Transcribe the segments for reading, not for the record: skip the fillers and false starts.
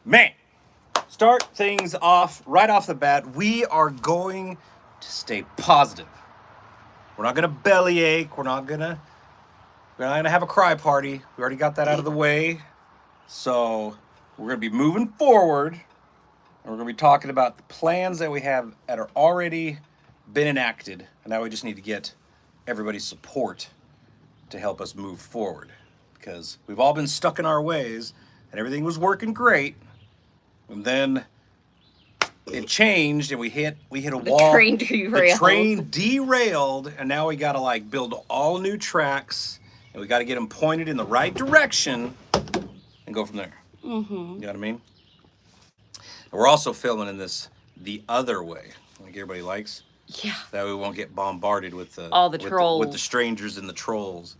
Man, start things off right off the bat. We are going to stay positive. We're not gonna bellyache. We're not gonna have a cry party. We already got that out of the way. So we're gonna be moving forward, and we're gonna be talking about the plans that we have that are already been enacted, and now we just need to get everybody's support to help us move forward, because we've all been stuck in our ways, and everything was working great, and then it changed, and we hit a wall. Train derailed. The train derailed, and now we gotta like build all new tracks, and we gotta get them pointed in the right direction, and go from there. Mm-hmm. You know what I mean? And we're also filming in this the other way, like everybody likes. Yeah. That we won't get bombarded with all the trolls, with the strangers and the trolls.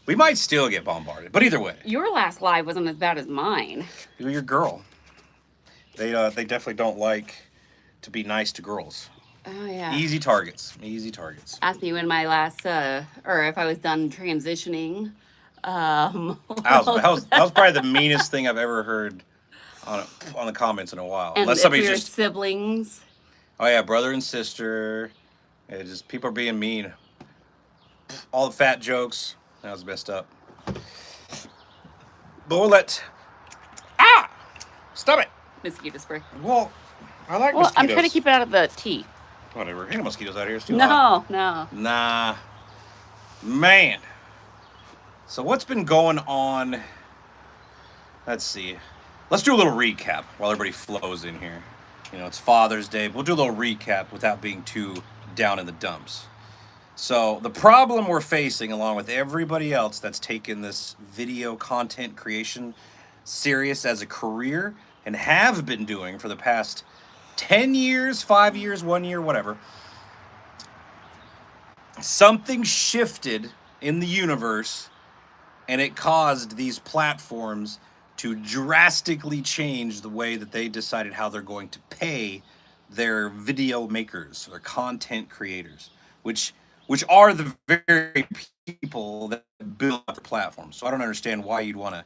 We might still get bombarded, but either way. Your last live wasn't as bad as mine. You're your girl. They definitely don't like to be nice to girls. Oh yeah. Easy targets. Easy targets. Asked me when my last, or if I was done transitioning. That was probably the meanest thing I've ever heard on the comments in a while. And unless if somebody's we were just siblings. oh yeah, brother and sister. It just people are being mean. All the fat jokes. That was messed up. But we'll let stop it. Mosquito spray. Well, I like Well, mosquitoes. I'm trying to keep it out of the tea. Whatever. Ain't no mosquitoes out here. It's too hot. No. Nah. Man. So what's been going on? Let's see. Let's do a little recap while everybody flows in here. You know, it's Father's Day. We'll do a little recap without being too down in the dumps. So the problem we're facing, along with everybody else that's taken this video content creation serious as a career and have been doing for the past 10 years, 5 years, 1 year, whatever, something shifted in the universe, and it caused these platforms to drastically change the way that they decided how they're going to pay their video makers, their content creators, which are the very people that build up the platform. So I don't understand why you'd want to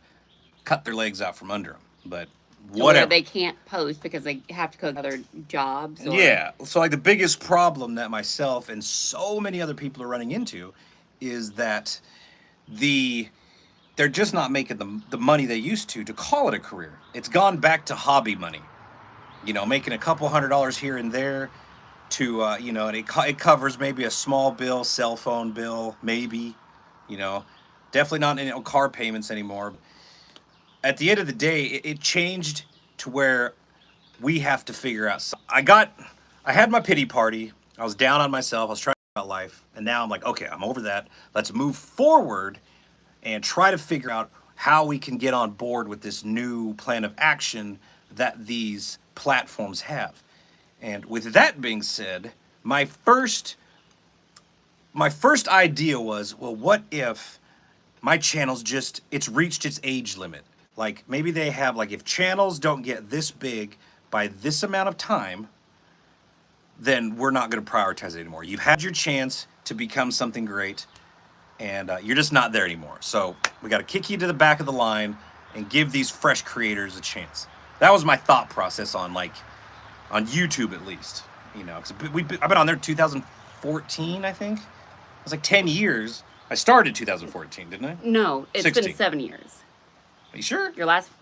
cut their legs out from under them, but whatever. Or they can't post because they have to go to other jobs. Or... Yeah. So like the biggest problem that myself and so many other people are running into is that they're just not making the money they used to call it a career. It's gone back to hobby money. You know, making a couple $100 here and there to, you know, and it covers maybe a small bill, cell phone bill, maybe, you know, definitely not car payments anymore. At the end of the day, it changed to where we have to figure out. I had my pity party. I was down on myself. I was trying to figure out life. And now I'm like, okay, I'm over that. Let's move forward and try to figure out how we can get on board with this new plan of action that these platforms have. And with that being said, my first idea was, well, what if my channel's it's reached its age limit? Like maybe they have, like, if channels don't get this big by this amount of time, then we're not going to prioritize it anymore. You've had your chance to become something great, and you're just not there anymore. So we got to kick you to the back of the line and give these fresh creators a chance. That was my thought process on YouTube, at least. You know, because I've been on there 2014, I think. It was like 10 years. I started 2014, didn't I? No, it's 16. been 7 years. Are you sure?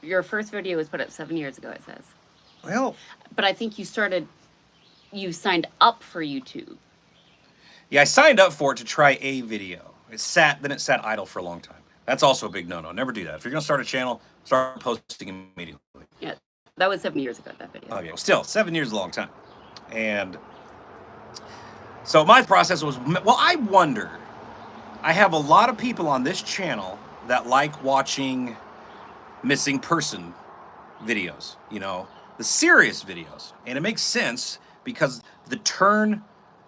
Your first video was put up 7 years ago, it says. Well, but I think you signed up for YouTube. Yeah, I signed up for it to try a video. It sat idle for a long time. That's also a big no-no. Never do that. If you're gonna start a channel, start posting immediately. Yeah, that was 7 years ago, that video. Okay, well, still, 7 years is a long time. And so my process was, well, I wonder, I have a lot of people on this channel that like watching missing person videos, you know, the serious videos. And it makes sense because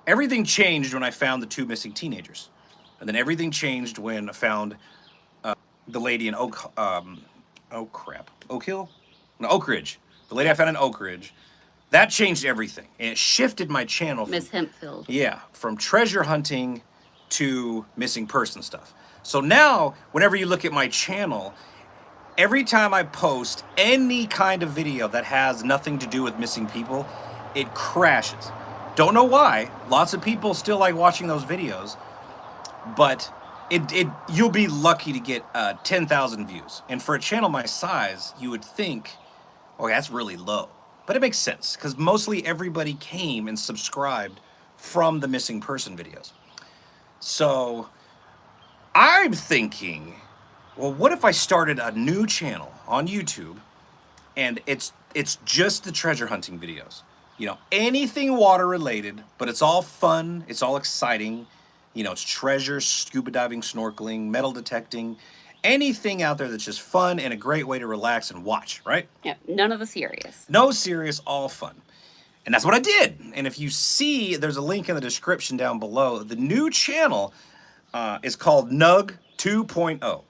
everything changed when I found the 2 missing teenagers. And then everything changed when I found the lady in Oak Ridge. The lady I found in Oak Ridge. That changed everything. And it shifted my channel from, Miss Hempfield. Yeah, from treasure hunting to missing person stuff. So now, whenever you look at my channel, every time I post any kind of video that has nothing to do with missing people, it crashes. Don't know why. Lots of people still like watching those videos, but you'll be lucky to get 10,000 views. And for a channel my size, you would think, oh, that's really low. But it makes sense because mostly everybody came and subscribed from the missing person videos. So I'm thinking, well, what if I started a new channel on YouTube and it's just the treasure hunting videos? You know, anything water related, but it's all fun, it's all exciting. You know, it's treasure, scuba diving, snorkeling, metal detecting, anything out there that's just fun and a great way to relax and watch, right? Yeah, none of the serious. No serious, all fun. And that's what I did. And if you see, there's a link in the description down below. The new channel is called Nug 2.0.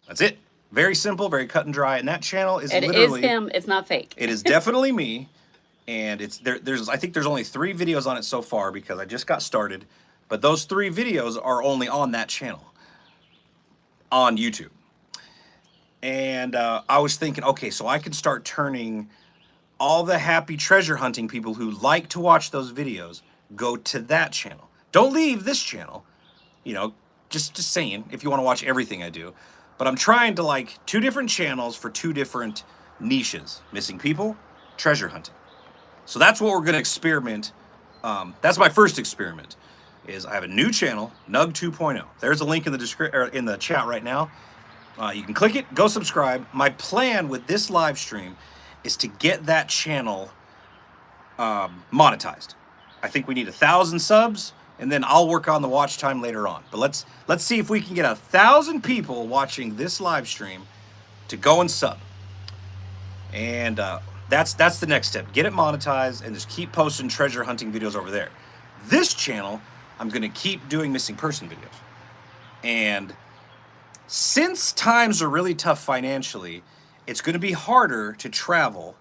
That's it. Very simple, very cut and dry. And that channel is literally... It is him. It's not fake. It is definitely me. And it's there's I think there's only 3 videos on it so far because I just got started. But those 3 videos are only on that channel on YouTube. And I was thinking, okay, so I can start turning all the happy treasure hunting people who like to watch those videos go to that channel. Don't leave this channel. You know, just saying, if you want to watch everything I do. But I'm trying to like 2 different channels for 2 different niches. Missing people, treasure hunting. So that's what we're going to experiment. That's my first experiment. Is I have a new channel, Nug 2.0. There's a link in the chat right now. You can click it, go subscribe. My plan with this live stream is to get that channel monetized. I think we need 1,000 subs, and then I'll work on the watch time later on. But let's see if we can get 1,000 people watching this live stream to go and sub. And that's the next step. Get it monetized and just keep posting treasure hunting videos over there. This channel, I'm going to keep doing missing person videos. And since times are really tough financially, it's going to be harder to travel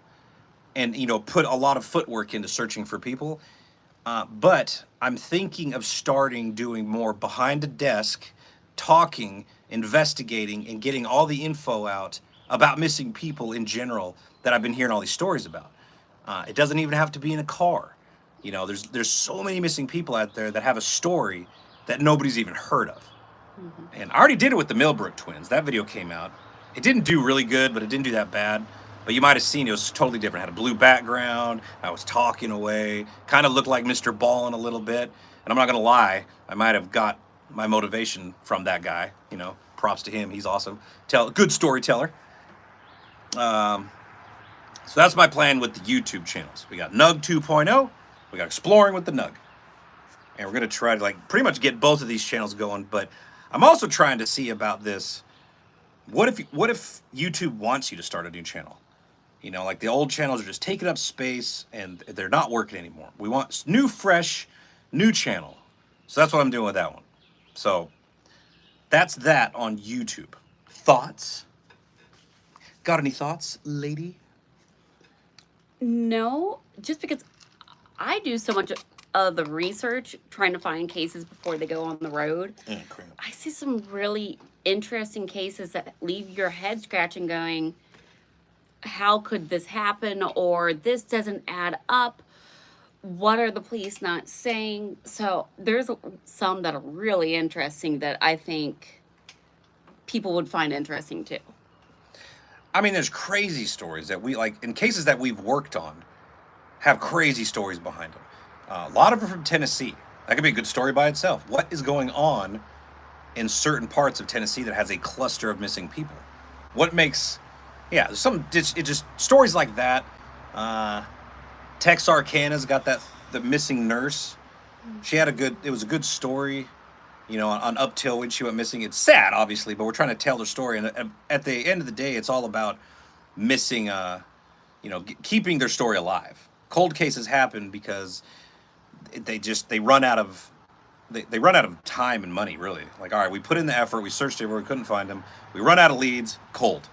and, you know, put a lot of footwork into searching for people. But I'm thinking of starting doing more behind a desk, talking, investigating, and getting all the info out about missing people in general that I've been hearing all these stories about. It doesn't even have to be in a car. You know, there's so many missing people out there that have a story that nobody's even heard of. Mm-hmm. And I already did it with the Millbrook twins. That video came out. It didn't do really good, but it didn't do that bad. But you might have seen it was totally different. It had a blue background. I was talking away. Kind of looked like Mr. Ballin a little bit. And I'm not going to lie, I might have got my motivation from that guy. You know, props to him. He's awesome. Good storyteller. So that's my plan with the YouTube channels. We got Nug 2.0. We got Exploring with the Nug. And we're going to try to like pretty much get both of these channels going. But I'm also trying to see about this. What if YouTube wants you to start a new channel? You know, like the old channels are just taking up space and they're not working anymore. We want new, fresh, new channel. So that's what I'm doing with that one. So that's that on YouTube. Thoughts? Got any thoughts, lady? No, just because I do so much of the research trying to find cases before they go on the road. I see some really interesting cases that leave your head scratching going, how could this happen? Or this doesn't add up. What are the police not saying? So there's some that are really interesting that I think people would find interesting too. I mean, there's crazy stories that we like in cases that we've worked on have crazy stories behind them. A lot of them from Tennessee. That could be a good story by itself. What is going on in certain parts of Tennessee that has a cluster of missing people? What makes, yeah, it just stories like that. Texarkana's got the missing nurse. She had it was a good story, you know, on Up Till when she went missing. It's sad, obviously, but we're trying to tell the story. And at the end of the day, it's all about missing, you know, keeping their story alive. Cold cases happen because they run out of time and money, really. Like, all right, we put in the effort, we searched everywhere, we couldn't find them. We run out of leads, cold.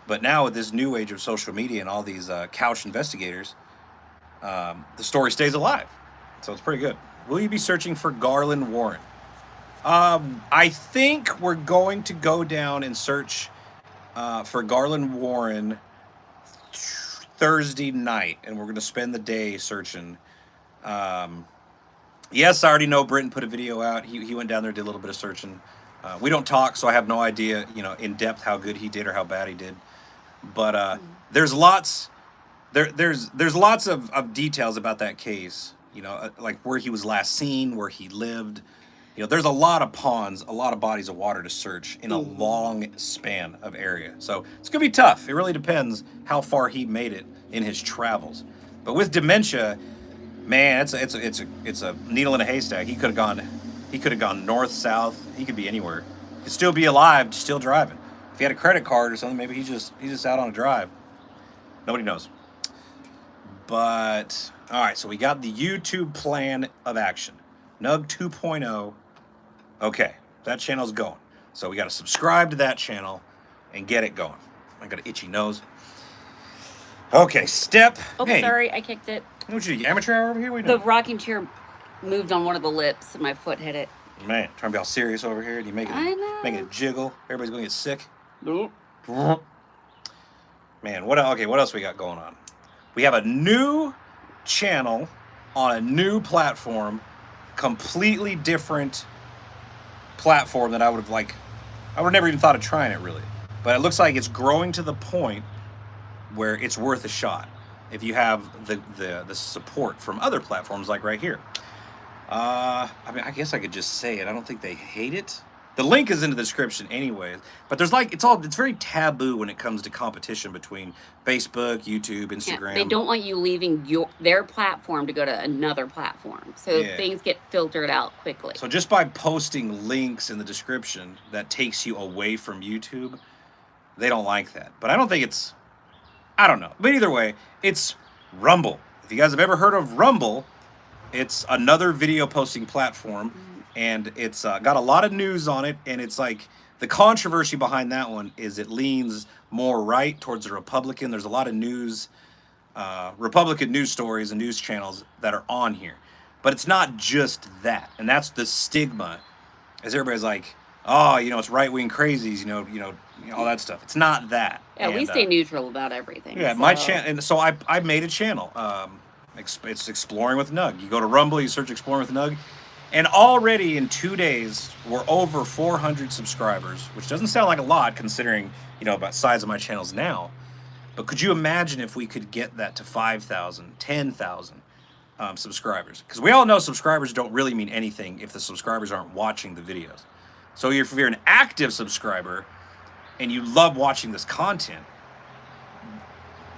But now with this new age of social media and all these couch investigators, the story stays alive. So it's pretty good. Will you be searching for Garland Warren? I think we're going to go down and search for Garland Warren Thursday night, and we're gonna spend the day searching. Yes, I already know Britton put a video out. He went down there, did a little bit of searching. We don't talk, so I have no idea, in depth how good he did or how bad he did. But there's lots there's lots of details about that case. Like where he was last seen, where he lived. There's a lot of ponds, a lot of bodies of water to search in a long span of area. So it's gonna be tough. It really depends how far he made it in his travels. But with dementia, man, it's a needle in a haystack. He could have gone north, south. He could be anywhere. He could still be alive, still driving. If he had a credit card or something, maybe he's just out on a drive. Nobody knows. But all right, so we got the YouTube plan of action. Nug 2.0. Okay, that channel's going. So we got to subscribe to that channel and get it going. I got an itchy nose. Okay, step. Oh, hey, sorry, I kicked it. What you amateur hour over here? We The rocking chair moved on one of the lips and my foot hit it. Man, trying to be all serious over here. Do you making it jiggle? Everybody's gonna get sick. Nope. Man, what else we got going on? We have a new channel on a new platform, completely different platform that I would have never even thought of trying it really. But it looks like it's growing to the point where it's worth a shot if you have the support from other platforms like right here. I guess I could just say it. I don't think they hate it. The link is in the description anyways, but it's very taboo when it comes to competition between Facebook, YouTube, Instagram. Yeah, they don't want you leaving their platform to go to another platform. So things get filtered out quickly. So just by posting links in the description that takes you away from YouTube, they don't like that. But I don't think I don't know. But either way, it's Rumble. If you guys have ever heard of Rumble, it's another video posting platform. And it's got a lot of news on it, and it's like the controversy behind that one is it leans more right towards the Republican. There's a lot of Republican news stories and news channels that are on here, but it's not just that, and that's the stigma, as everybody's like, oh, it's right-wing crazies, all that stuff. It's not that. Yeah, we stay neutral about everything. Yeah, so. my channel, and so I made a channel. It's Exploring with Nug. You go to Rumble, you search Exploring with Nug. And already in 2 days, we're over 400 subscribers, which doesn't sound like a lot considering, about size of my channels now. But could you imagine if we could get that to 5,000, 10,000 subscribers? Because we all know subscribers don't really mean anything if the subscribers aren't watching the videos. So if you're an active subscriber and you love watching this content,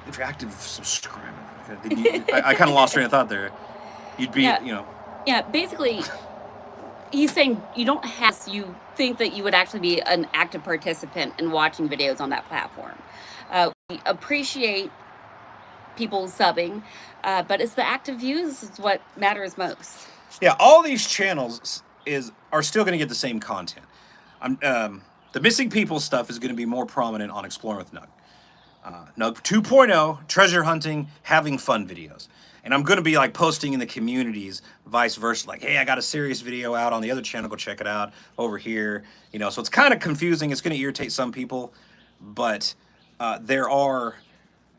if you're active subscriber, I kind of lost train of thought there. You'd be, Yeah, basically, he's saying you think that you would actually be an active participant in watching videos on that platform. We appreciate people subbing, but it's the active views is what matters most. Yeah, all these channels are still going to get the same content. The missing people stuff is going to be more prominent on Exploring with Nug. Nug 2.0, treasure hunting, having fun videos. And I'm going to be posting in the communities, vice versa. Like, hey, I got a serious video out on the other channel. Go check it out over here. So it's kind of confusing. It's going to irritate some people. But there are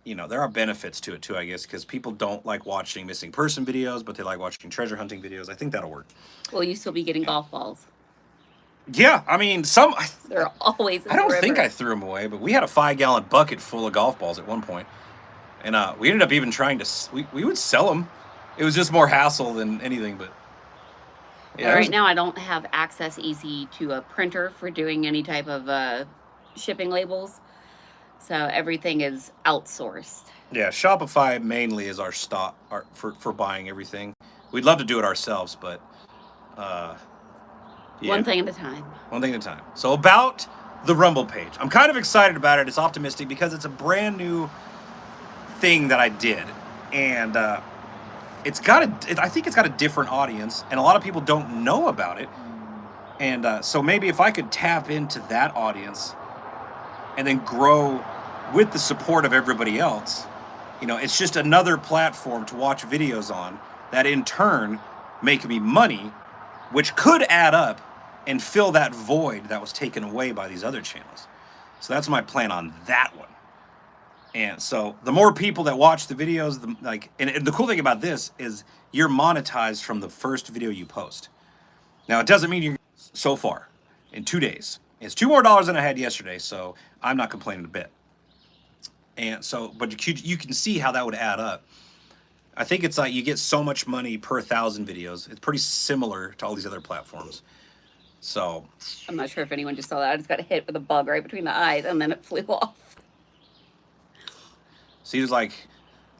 benefits to it too, I guess, because people don't like watching missing person videos, but they like watching treasure hunting videos. I think that'll work. Will you still be getting golf balls? Yeah, I mean, They're always in I don't the river. think I threw them away, but we had a 5-gallon bucket full of golf balls at one point. And we ended up even trying to, we would sell them. It was just more hassle than anything, but. Yeah, right now I don't have access easy to a printer for doing any type of shipping labels. So everything is outsourced. Yeah, Shopify mainly is our stock for buying everything. We'd love to do it ourselves, but. One thing at a time. One thing at a time. So about the Rumble page. I'm kind of excited about it. It's optimistic because it's a brand new thing that I did, and I think it's got a different audience, and a lot of people don't know about it. And so maybe if I could tap into that audience and then grow with the support of everybody else, it's just another platform to watch videos on that in turn make me money, which could add up and fill that void that was taken away by these other channels. So that's my plan on that one. And so the more people that watch the videos, and the cool thing about this is you're monetized from the first video you post. Now it doesn't mean you're so far in 2 days. It's $2 more than I had yesterday, so I'm not complaining a bit. And so, but you can see how that would add up. I think it's like you get so much money per 1,000 videos. It's pretty similar to all these other platforms. So I'm not sure if anyone just saw that. I just got hit with a bug right between the eyes, and then it flew off. seems like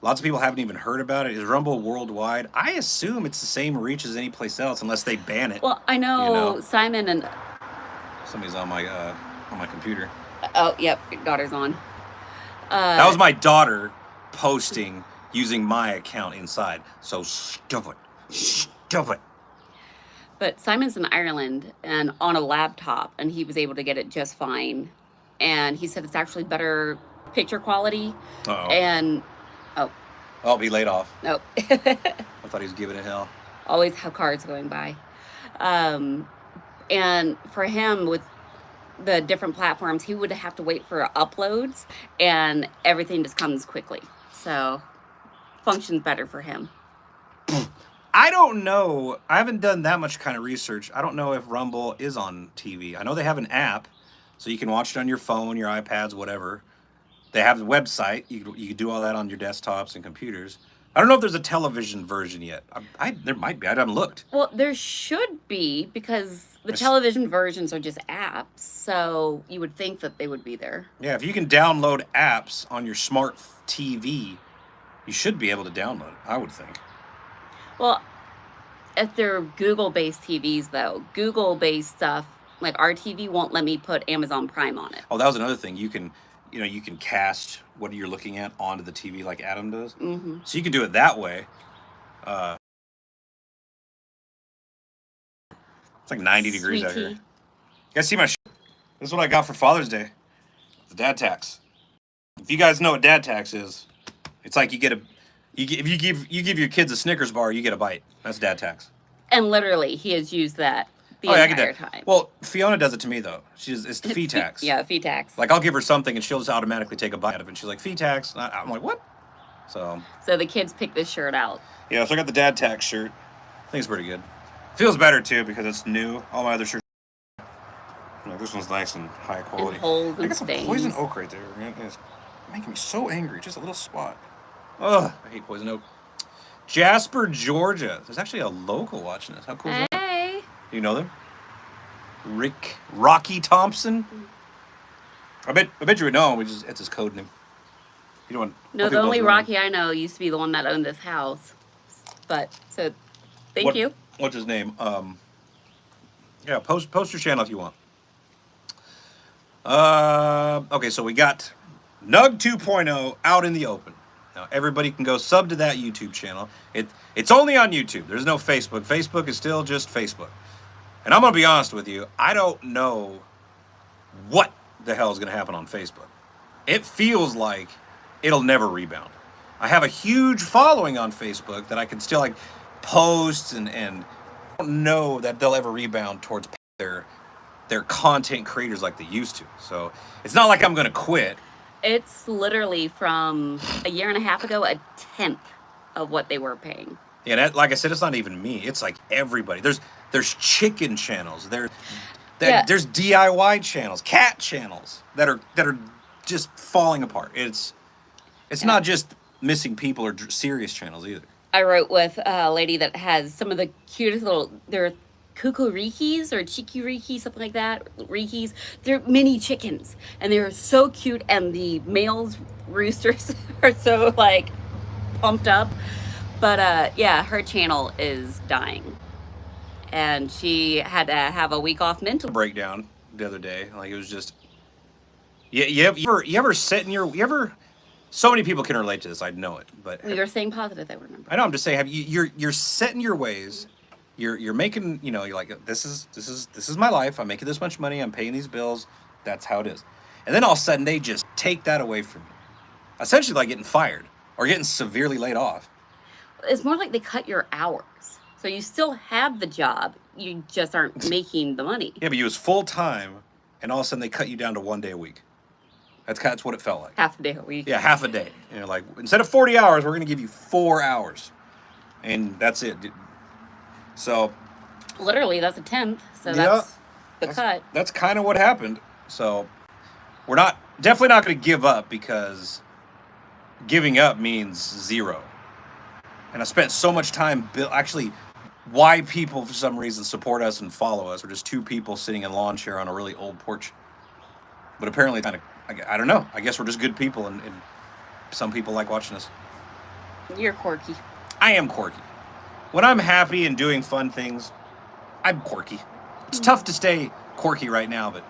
lots of people haven't even heard about it. Is Rumble worldwide? I assume it's the same reach as any place else, unless they ban it. Well, I know, Simon and somebody's on my computer. Oh, yep, your daughter's on. That was my daughter posting using my account inside. So stupid. But Simon's in Ireland and on a laptop, and he was able to get it just fine. And he said it's actually better picture quality. Uh-oh. And I'll be laid off. Nope. I thought he was giving it hell. Always have cars going by. And for him, with the different platforms, he would have to wait for uploads, and everything just comes quickly. So functions better for him. I don't know. I haven't done that much kind of research. I don't know if Rumble is on TV. I know they have an app, so you can watch it on your phone, your iPads, whatever. They have the website. You can do all that on your desktops and computers. I don't know if there's a television version yet. There might be. I haven't looked. Well, there should be, because the television versions are just apps, so you would think that they would be there. Yeah, if you can download apps on your smart TV, you should be able to download it, I would think. Well, if they're Google-based TVs, though, Google-based stuff, like our TV won't let me put Amazon Prime on it. Oh, that was another thing. You can cast what you're looking at onto the TV like Adam does. Mm-hmm. So you can do it that way. It's like 90 degrees out here. You guys see my This is what I got for Father's Day. The dad tax. If you guys know what dad tax is, it's like if you give your kids a Snickers bar, you get a bite. That's dad tax. And literally, he has used that the entire time. Well, Fiona does it to me though. It's the fee tax. Yeah, fee tax. Like I'll give her something and she'll just automatically take a bite of it. And she's like, fee tax. I'm like, what? So the kids picked this shirt out. Yeah, so I got the dad tax shirt. I think it's pretty good. Feels better too because it's new. All my other shirts. This one's nice and high quality. And holes and I got some stains. poison oak right there. It's making me so angry. Just a little spot. Ugh, I hate poison oak. Jasper, Georgia. There's actually a local watching this. How cool is that? Hey. Do you know them? Rocky Thompson. I bet you would know him. It's his code name. You don't. No, the only Rocky I know used to be the one that owned this house. But thank you. What's his name? Yeah, post your channel if you want. Okay, so we got Nug 2.0 out in the open. Now everybody can go sub to that YouTube channel. It's only on YouTube. There's no Facebook. Facebook is still just Facebook. And I'm gonna be honest with you, I don't know what the hell is gonna happen on Facebook. It feels like it'll never rebound. I have a huge following on Facebook that I can still like post and I don't know that they'll ever rebound towards their content creators like they used to. So it's not like I'm gonna quit. It's literally from a year and a half ago, 1/10 of what they were paying. Yeah, like I said, it's not even me. It's like everybody. There's chicken channels. There's DIY channels, cat channels that are just falling apart. It's not just missing people or serious channels either. I wrote with a lady that has some of the cutest they're kukurikis or chikiriki, something like that. Rikis. They're mini chickens, and they're so cute. And the males roosters are so like pumped up. But yeah, her channel is dying, and she had to have a week off mental breakdown the other day. Like it was just, you ever sit in your so many people can relate to this. I know it, but we were saying positive. I remember. I know. I'm just saying, you're set in your ways. You're making, you're like, this is my life. I'm making this much money. I'm paying these bills. That's how it is. And then all of a sudden they just take that away from you. Essentially like getting fired or getting severely laid off. It's more like they cut your hours. So you still have the job. You just aren't making the money. Yeah, but you was full time and all of a sudden they cut you down to 1 day a week. That's what it felt like. Half a day a week. Yeah, half a day. You know, like instead of 40 hours, we're going to give you 4 hours, and that's it. So, literally, that's a tenth. So yeah, that's the cut. That's kind of what happened. So, we're definitely not going to give up, because giving up means zero. And I spent so much time actually. Why people for some reason support us and follow us? We're just two people sitting in a lawn chair on a really old porch. But apparently, I don't know. I guess we're just good people, and some people like watching us. You're quirky. I am quirky. When I'm happy and doing fun things, I'm quirky. It's tough to stay quirky right now, but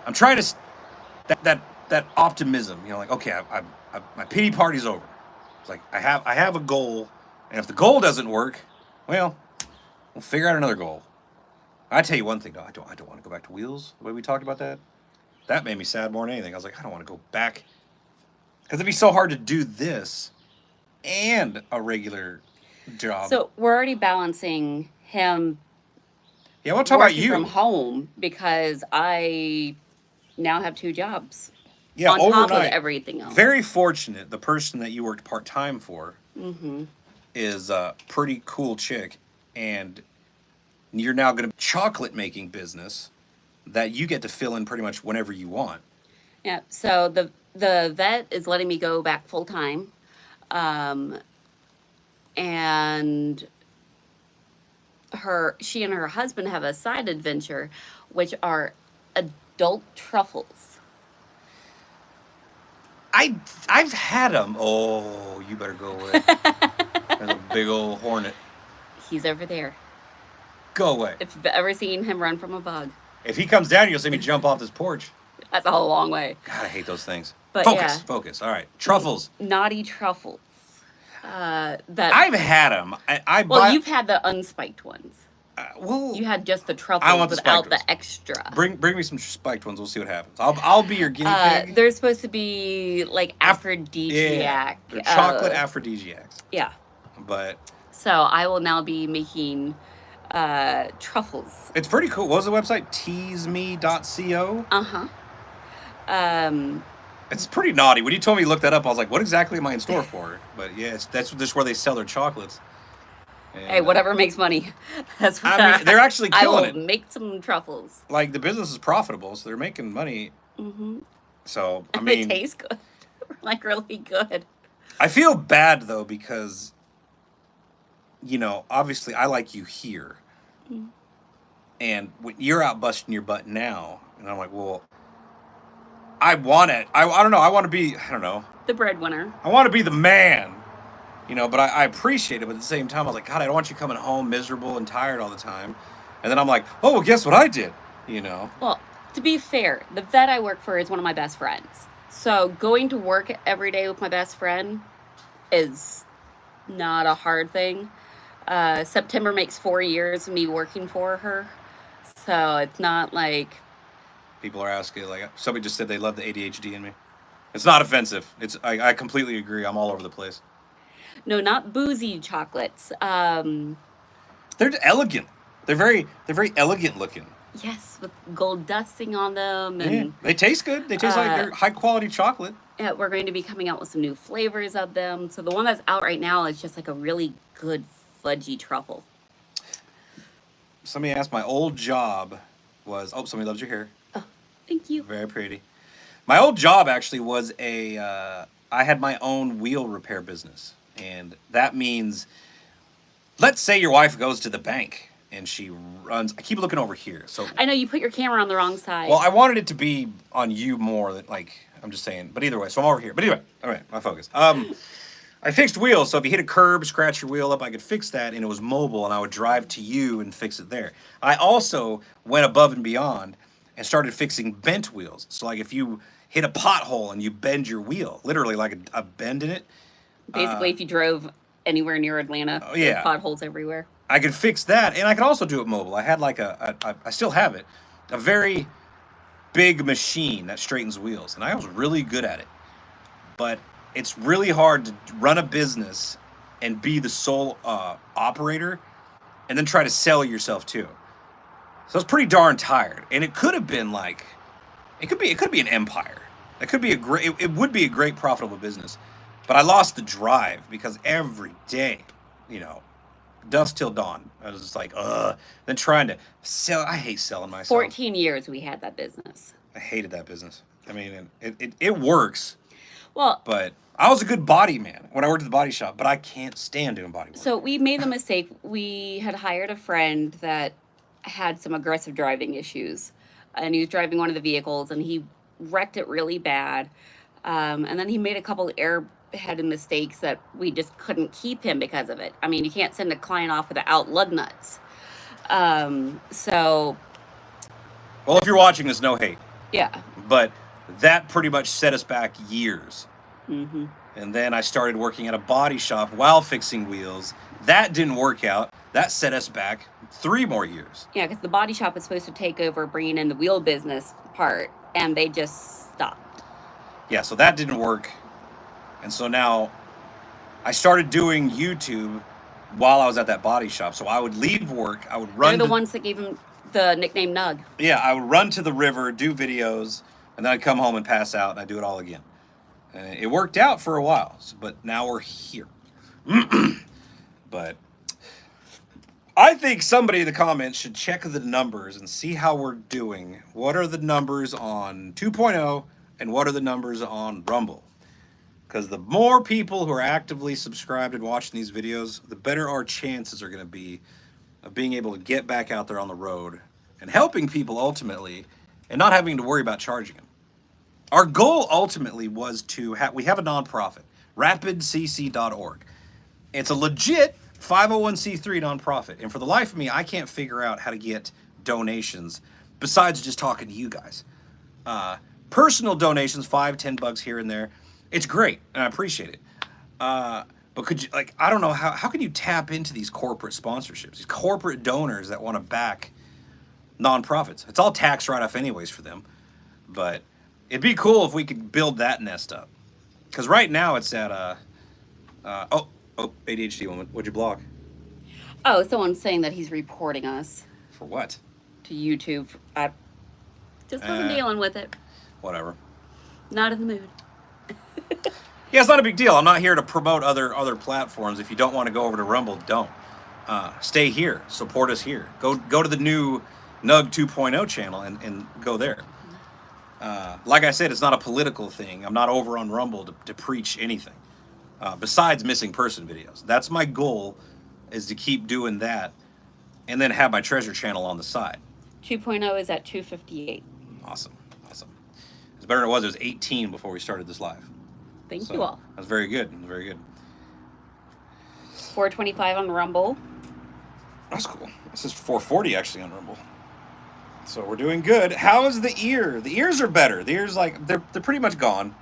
I'm trying to that optimism. You know, like, okay, my pity party's over. It's like I have a goal, and if the goal doesn't work, well, we'll figure out another goal. I tell you one thing, though, I don't want to go back to wheels. The way we talked about that, that made me sad more than anything. I was like, I don't want to go back, because it'd be so hard to do this and a regular job. So we're already balancing him. Yeah, we'll talk about you from home, because I now have 2 jobs. Yeah, on overnight, top of everything else. Very fortunate. The person that you worked part-time for Mm-hmm. is a pretty cool chick, and you're now going to chocolate making business that you get to fill in pretty much whenever you want. Yeah. So the vet is letting me go back full time, and she and her husband have a side adventure, which are adult truffles. I've had them. Oh, you better go away. There's a big old hornet. He's over there. Go away. If you've ever seen him run from a bug, If he comes down, you'll see me jump off this porch. that's a whole long way. God, I hate those things. But Focus, yeah. focus. All right, truffles. Naughty truffles. That I've had them. you've had the unspiked ones. Well, You had just the truffles I want the without spiked the ones. extra. Bring me some spiked ones. We'll see what happens. I'll be your guinea pig. They're supposed to be like Yeah, aphrodisiac. they're chocolate aphrodisiacs. Yeah. But So I will now be making truffles. it's pretty cool. What was the website? teaseme.co. It's pretty naughty. When you told me to look that up, I was like, what exactly am I in store for? But yeah, that's just where they sell their chocolates. And, Hey, whatever makes money. That's what I mean, they're actually I killing will it. make some truffles. Like, the business is profitable, so they're making money. Mm-hmm. So, I And mean, they taste good. Like, really good. I feel bad, though, because, you know, obviously I like you here. Mm. And when you're out busting your butt now, and I'm like, well, I want it. I don't know. I want to be, I don't know. The breadwinner. I want to be the man, you know, but I appreciate it. But at the same time, I was like, God, I don't want you coming home miserable and tired all the time. And then I'm like, oh, well, guess what I did, you know? Well, to be fair, the vet I work for is one of my best friends. So going to work every day with my best friend is not a hard thing. September makes 4 years of me working for her. So it's not like... People are asking, like, somebody just said they love the ADHD in me. It's not offensive. I completely agree. I'm all over the place. No, not boozy chocolates. They're elegant. They're very elegant looking. Yes, with gold dusting on them. And Yeah. They taste good. They taste like they're high quality chocolate. we're going to be coming out with some new flavors of them. So the one that's out right now is just like a really good fudgy truffle. Somebody asked, my old job was... Oh, somebody loves your hair. Oh, thank you. Very pretty. My old job actually was I had my own wheel repair business. And that means, let's say your wife goes to the bank and she runs... I keep looking over here. So I know you put your camera on the wrong side. Well, I wanted it to be on you more than, like, I'm just saying. But either way, so I'm over here. But anyway, all right, my focus. I fixed wheels, so if you hit a curb, scratch your wheel up, I could fix that, and it was mobile, and I would drive to you and fix it there. I also went above and beyond and started fixing bent wheels. So, like, if you hit a pothole and you bend your wheel, literally like a bend in it. Basically, if you drove anywhere near Atlanta, Oh, yeah. there's potholes everywhere. I could fix that, and I could also do it mobile. I had like I still have it, a very big machine that straightens wheels, and I was really good at it. But it's really hard to run a business and be the sole operator, and then try to sell yourself too. So I was pretty darn tired, and it could have been like, it could be an empire. It could be it would be a great profitable business, but I lost the drive because every day, you know, dusk till dawn. I was just like, ugh. Then trying to sell. I hate selling myself. 14 years we had that business. I hated that business. I mean, it works, Well, but I was a good body man when I worked at the body shop, but I can't stand doing body work. so we made the mistake. We had hired a friend that had some aggressive driving issues, and he was driving one of the vehicles, and he wrecked it really bad. And then he made a couple airheaded mistakes that we just couldn't keep him because of it. I mean, you can't send a client off without lug nuts. So Well, if you're watching this, no hate, yeah. but that pretty much set us back years. Hmm. And then I started working at a body shop while fixing wheels. That didn't work out. That set us back 3 more years. Yeah, because the body shop was supposed to take over bringing in the wheel business part, and they just stopped. Yeah, so that didn't work. And so now I started doing YouTube while I was at that body shop. So I would leave work, I would run They're the ones that gave him the nickname Nug. Yeah, I would run to the river, do videos, and then I'd come home and pass out, and I'd do it all again. And it worked out for a while, but now we're here. But I think somebody in the comments should check the numbers and see how we're doing. What are the numbers on 2.0 and what are the numbers on Rumble? Because the more people who are actively subscribed and watching these videos, the better our chances are going to be of being able to get back out there on the road and helping people ultimately and not having to worry about charging them. Our goal ultimately was to we have a nonprofit, rapidcc.org. It's a legit 501c3 nonprofit. And for the life of me, I can't figure out how to get donations besides just talking to you guys. Personal donations, $5-10 here and there. It's great, and I appreciate it. But could you, like, I don't know, how can you tap into these corporate sponsorships, these corporate donors that want to back nonprofits? It's all tax write-off anyways for them. But it'd be cool if we could build that nest up. Because right now it's at, ADHD woman, what'd you block? Oh, someone's saying that he's reporting us For what? to YouTube. I just wasn't dealing with it. Whatever. Not in the mood. Yeah, it's not a big deal. I'm not here to promote other platforms. If you don't want to go over to Rumble, don't. Stay here. Support us here. Go to the new Nug 2.0 channel and go there. Like I said, it's not a political thing. I'm not over on Rumble to preach anything besides missing person videos. That's my goal, is to keep doing that and then have my treasure channel on the side. 2.0 is at 258. Awesome. It's better than it was. It was 18 before we started this live. Thank you all. That's very good. Very good. 425 on Rumble. That's cool. This is 440 actually on Rumble. So we're doing good. How is the ear? The ears are better. The ears, like, they're pretty much gone.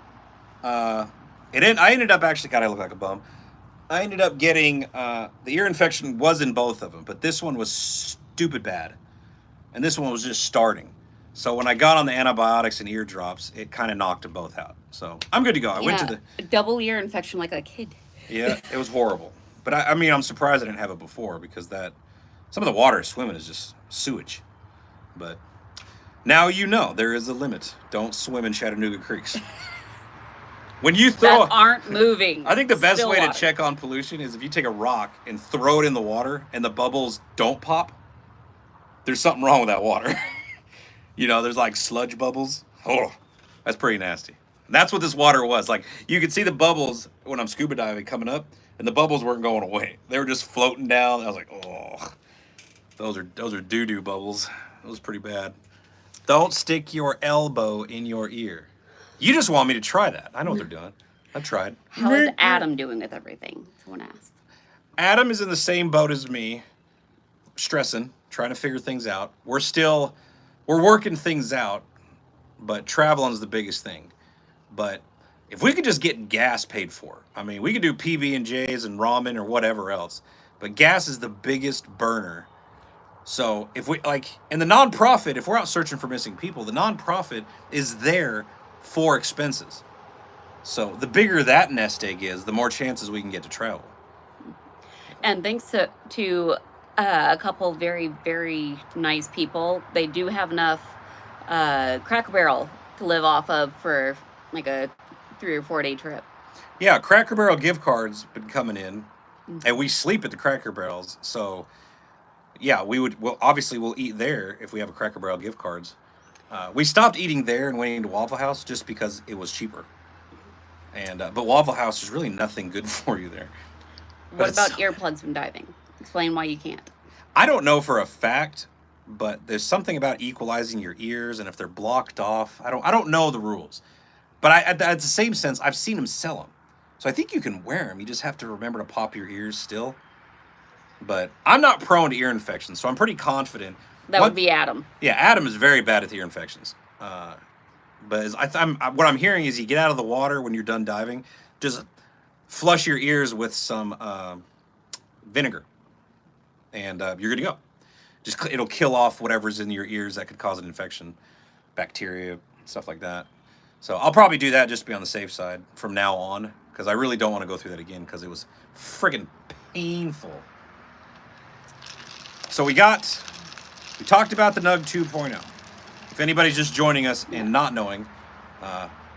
I ended up actually, God, I look like a bum. I ended up getting, the ear infection was in both of them, but this one was stupid bad. And this one was just starting. So when I got on the antibiotics and ear drops, it kind of knocked them both out. So I'm good to go. I went to a double ear infection like a kid. Yeah, it was horrible. But I mean, I'm surprised I didn't have it before, because some of the water swimming is just sewage. But now you know there is a limit. Don't swim in Chattanooga creeks. When you throw, that aren't moving. I think the best way water. to check on pollution is if you take a rock and throw it in the water and the bubbles don't pop, there's something wrong with that water. You know, there's like sludge bubbles. Oh, that's pretty nasty. And that's what this water was. Like, you could see the bubbles when I'm scuba diving coming up, and the bubbles weren't going away. They were just floating down. I was like, oh, those are doo-doo bubbles. That was pretty bad. Don't stick your elbow in your ear. You just want me to try that. I know what they're doing. I've tried. How is Adam doing with everything? Someone asked. Adam is in the same boat as me, stressing, trying to figure things out. We're working things out, but traveling is the biggest thing. But if we could just get gas paid for, I mean, we could do PB&Js and ramen or whatever else, but gas is the biggest burner. So if we, like, and the nonprofit, if we're out searching for missing people, the nonprofit is there for expenses. So the bigger that nest egg is, the more chances we can get to travel. And thanks to a couple very, very nice people, they do have enough Cracker Barrel to live off of for like a 3 or 4 day trip. Yeah, Cracker Barrel gift cards been coming in, and we sleep at the Cracker Barrels. So yeah, well, obviously we'll eat there if we have a Cracker Barrel gift cards. We stopped eating there and went into Waffle House just because it was cheaper. And but Waffle House is really nothing good for you there. But What about earplugs when diving? Explain why you can't. I don't know for a fact, but there's something about equalizing your ears, and if they're blocked off, I don't know the rules. But at the same sense, I've seen them sell them, so I think you can wear them. You just have to remember to pop your ears still. But I'm not prone to ear infections, so I'm pretty confident. That would be Adam. Yeah, Adam is very bad at the ear infections. But what I'm hearing is you get out of the water when you're done diving, just flush your ears with some vinegar, and you're good to go. It'll kill off whatever's in your ears that could cause an infection, bacteria, stuff like that. So I'll probably do that just to be on the safe side from now on, because I really don't want to go through that again because it was friggin' painful. So we talked about the Nug 2.0. If anybody's just joining us and not knowing,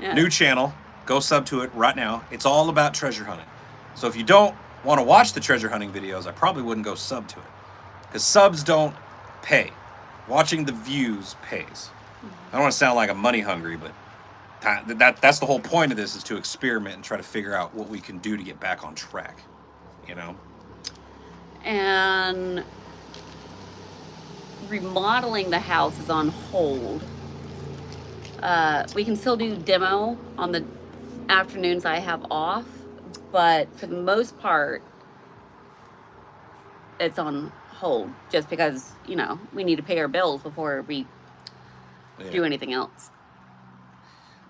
new channel, go sub to it right now. It's all about treasure hunting. So if you don't want to watch the treasure hunting videos, I probably wouldn't go sub to it, because subs don't pay. Watching the views pays. I don't want to sound like I'm money hungry, but that's the whole point of this, is to experiment and try to figure out what we can do to get back on track, you know? And remodeling the house is on hold. We can still do demo on the afternoons I have off, but for the most part, it's on hold just because, we need to pay our bills before we do anything else.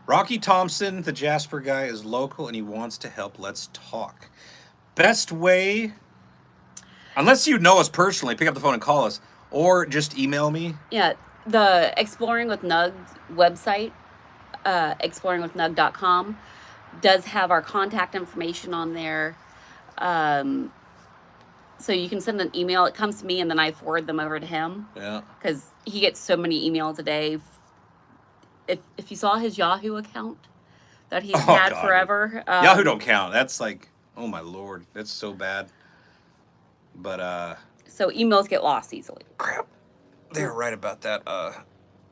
Rocky Thompson, the Jasper guy, is local and he wants to help. Let's talk. Best way, unless you know us personally, pick up the phone and call us, or just email me. Yeah, the Exploring with Nug website, exploringwithnug.com, does have our contact information on there. So you can send an email. It comes to me and then I forward them over to him. Yeah. Because he gets so many emails a day. If you saw his Yahoo account that he's had God. Forever. Yahoo don't count. That's like, oh my Lord, that's so bad. But so emails get lost easily. Crap. They were right about that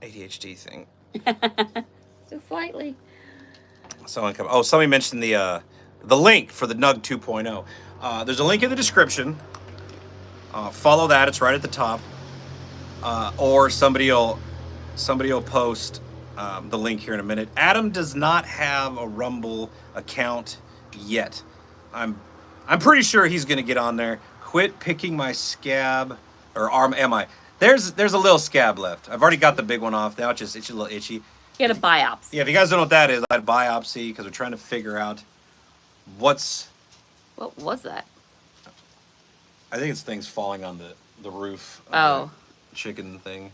ADHD thing. Just slightly. Somebody mentioned the link for the Nug 2.0. There's a link in the description. Follow that. It's right at the top. Or somebody will post the link here in a minute. Adam does not have a Rumble account yet. I'm pretty sure he's gonna get on there. Quit picking my scab or arm. Am I? There's a little scab left. I've already got the big one off. Now it's a little itchy. Get a biopsy. Yeah, if you guys don't know what that is, I had biopsy because we're trying to figure out what was that? I think it's things falling on the roof. Of the chicken thing.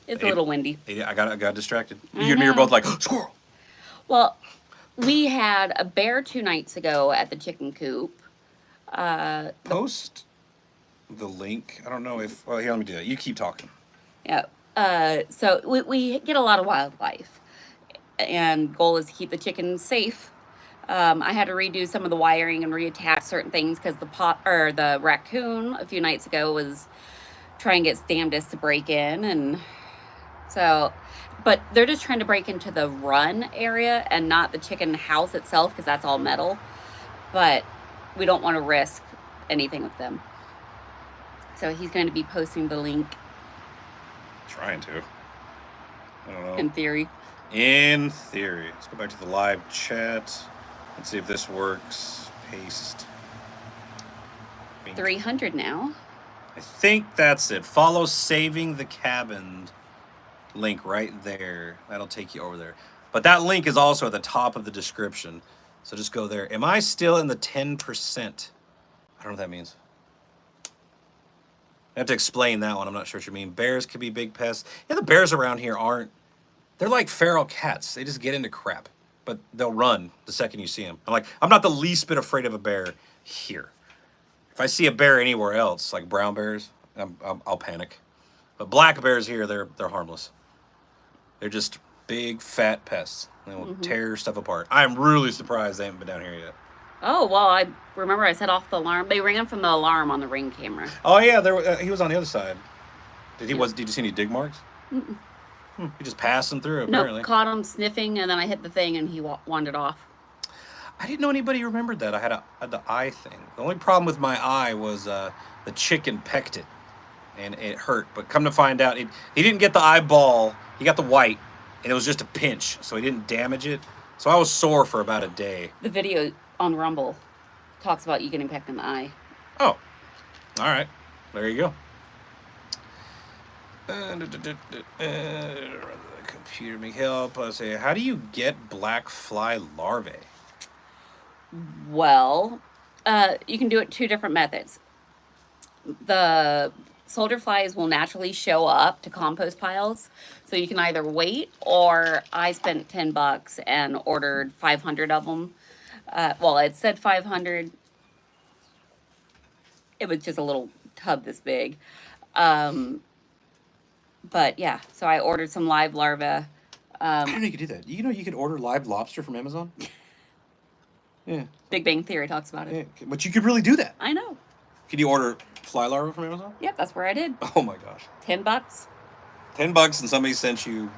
It's a little windy. I got distracted. You and me were both like, squirrel. Well, we had a bear 2 nights ago at the chicken coop. Post the link. I don't know if. Well, here, let me do that. You keep talking. Yeah. So we get a lot of wildlife, and goal is to keep the chickens safe. I had to redo some of the wiring and reattach certain things because the raccoon a few nights ago was trying its damnedest to break in, and so, but they're just trying to break into the run area and not the chicken house itself because that's all metal. But we don't want to risk anything with them. So he's going to be posting the link. Trying to. I don't know. In theory. Let's go back to the live chat. Let's see if this works. Paste. 300 now. I think that's it. Follow Saving the Cabin link right there. That'll take you over there. But that link is also at the top of the description. So just go there. Am I still in the 10%? I don't know what that means. I have to explain that one. I'm not sure what you mean. Bears could be big pests. Yeah, the bears around here aren't. They're like feral cats. They just get into crap. But they'll run the second you see them. I'm not the least bit afraid of a bear here. If I see a bear anywhere else, like brown bears, I'll panic. But black bears here, they're harmless. They're just big, fat pests. They will tear stuff apart. I'm really surprised they haven't been down here yet. Oh, well, I remember I set off the alarm. They ran from the alarm on the Ring camera. Oh yeah, he was on the other side. Did you see any dig marks? Mm-mm. He just passed them through No, apparently. caught him sniffing, and then I hit the thing, and he wandered off. I didn't know anybody remembered that. I had the eye thing. The only problem with my eye was the chicken pecked it, and it hurt. But come to find out, he didn't get the eyeball. He got the white, and it was just a pinch, so he didn't damage it. So I was sore for about a day. The video on Rumble talks about you getting pecked in the eye. Oh, all right. There you go. Computer may help. I say, how do you get black fly larvae? Well, you can do it 2 different methods. The soldier flies will naturally show up to compost piles, so you can either wait, or I spent $10 and ordered 500 of them. Well, it said 500. It was just a little tub this big. But yeah, so I ordered some live larvae. I didn't know you could do that. You know you could order live lobster from Amazon? Yeah. Big Bang Theory talks about it. Yeah. But you could really do that. I know. Could you order fly larvae from Amazon? Yep, that's where I did. Oh my gosh. $10. $10 and somebody sent you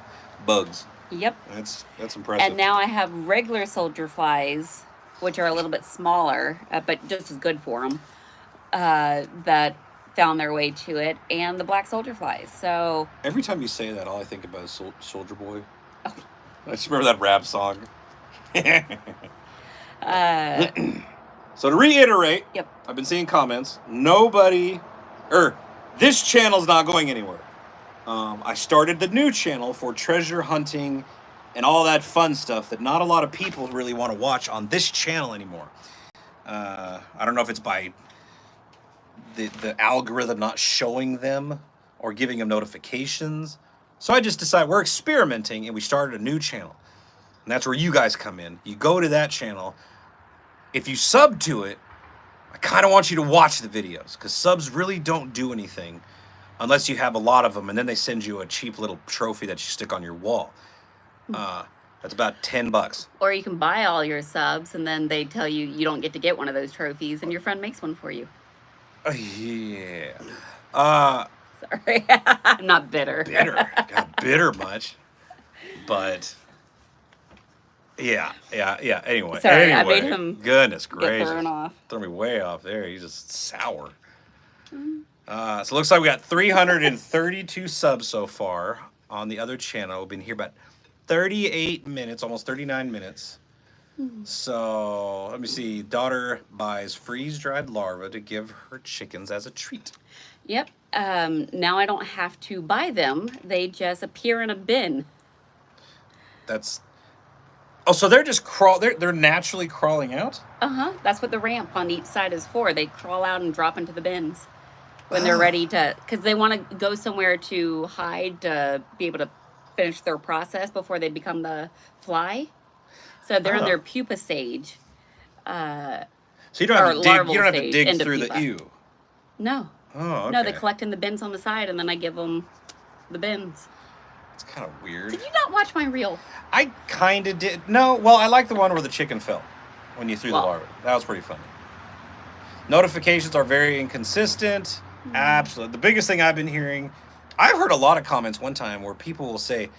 bugs. Yep. That's impressive. And now I have regular soldier flies, which are a little bit smaller, but just as good for them, that found their way to it, and the black soldier flies. So every time you say that, all I think about is Soldier Boy. Oh. I just remember that rap song. So to reiterate, yep. I've been seeing comments. This channel's not going anywhere. I started the new channel for treasure hunting and all that fun stuff that not a lot of people really want to watch on this channel anymore. I don't know if it's by the algorithm not showing them or giving them notifications. So I just decided we're experimenting, and we started a new channel. And that's where you guys come in. You go to that channel. If you sub to it, I kind of want you to watch the videos, because subs really don't do anything unless you have a lot of them, and then they send you a cheap little trophy that you stick on your wall. That's about $10. Or you can buy all your subs, and then they tell you you don't get to get one of those trophies, and your friend makes one for you. Yeah. Sorry, I'm not bitter. Got bitter much, but yeah. Anyway, Sorry, I made him goodness get gracious, thrown off. Throw me way off there. He's just sour. So it looks like we got 332 subs so far on the other channel. We've been here about 38 minutes, almost 39 minutes. So let me see. Daughter buys freeze-dried larvae to give her chickens as a treat. Yep. Now I don't have to buy them. They just appear in a bin. So they're just they're naturally crawling out? That's what the ramp on each side is for. They crawl out and drop into the bins when they're ready to, because they want to go somewhere to hide to be able to finish their process before they become the fly. So they're in their pupa stage. So you don't have to dig through the ew. No. Oh, okay. No, they collect in the bins on the side, and then I give them the bins. It's kind of weird. Did you not watch my reel? I kind of did. No, well, I like the one where the chicken fell when you threw the larvae. That was pretty funny. Notifications are very inconsistent. Absolutely. The biggest thing I've been hearing, I've heard a lot of comments one time where people will say,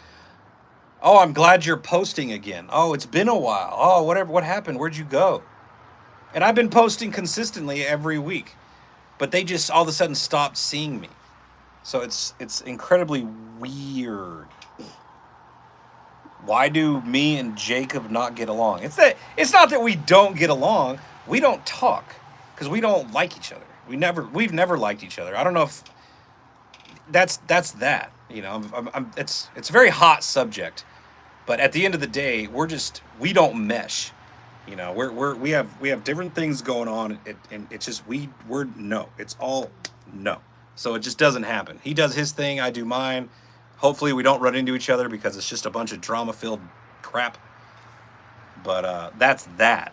"Oh, I'm glad you're posting again. Oh, it's been a while. Oh, whatever. What happened? Where'd you go?" And I've been posting consistently every week, but they just all of a sudden stopped seeing me. So it's incredibly weird. Why do me and Jacob not get along? It's not that we don't get along. We don't talk because we don't like each other. We've never liked each other. I don't know if that's that. You know, it's a very hot subject, but at the end of the day, we don't mesh. You know, we have different things going on, and it's just it's all no. So it just doesn't happen. He does his thing, I do mine. Hopefully we don't run into each other because it's just a bunch of drama-filled crap. But that's that.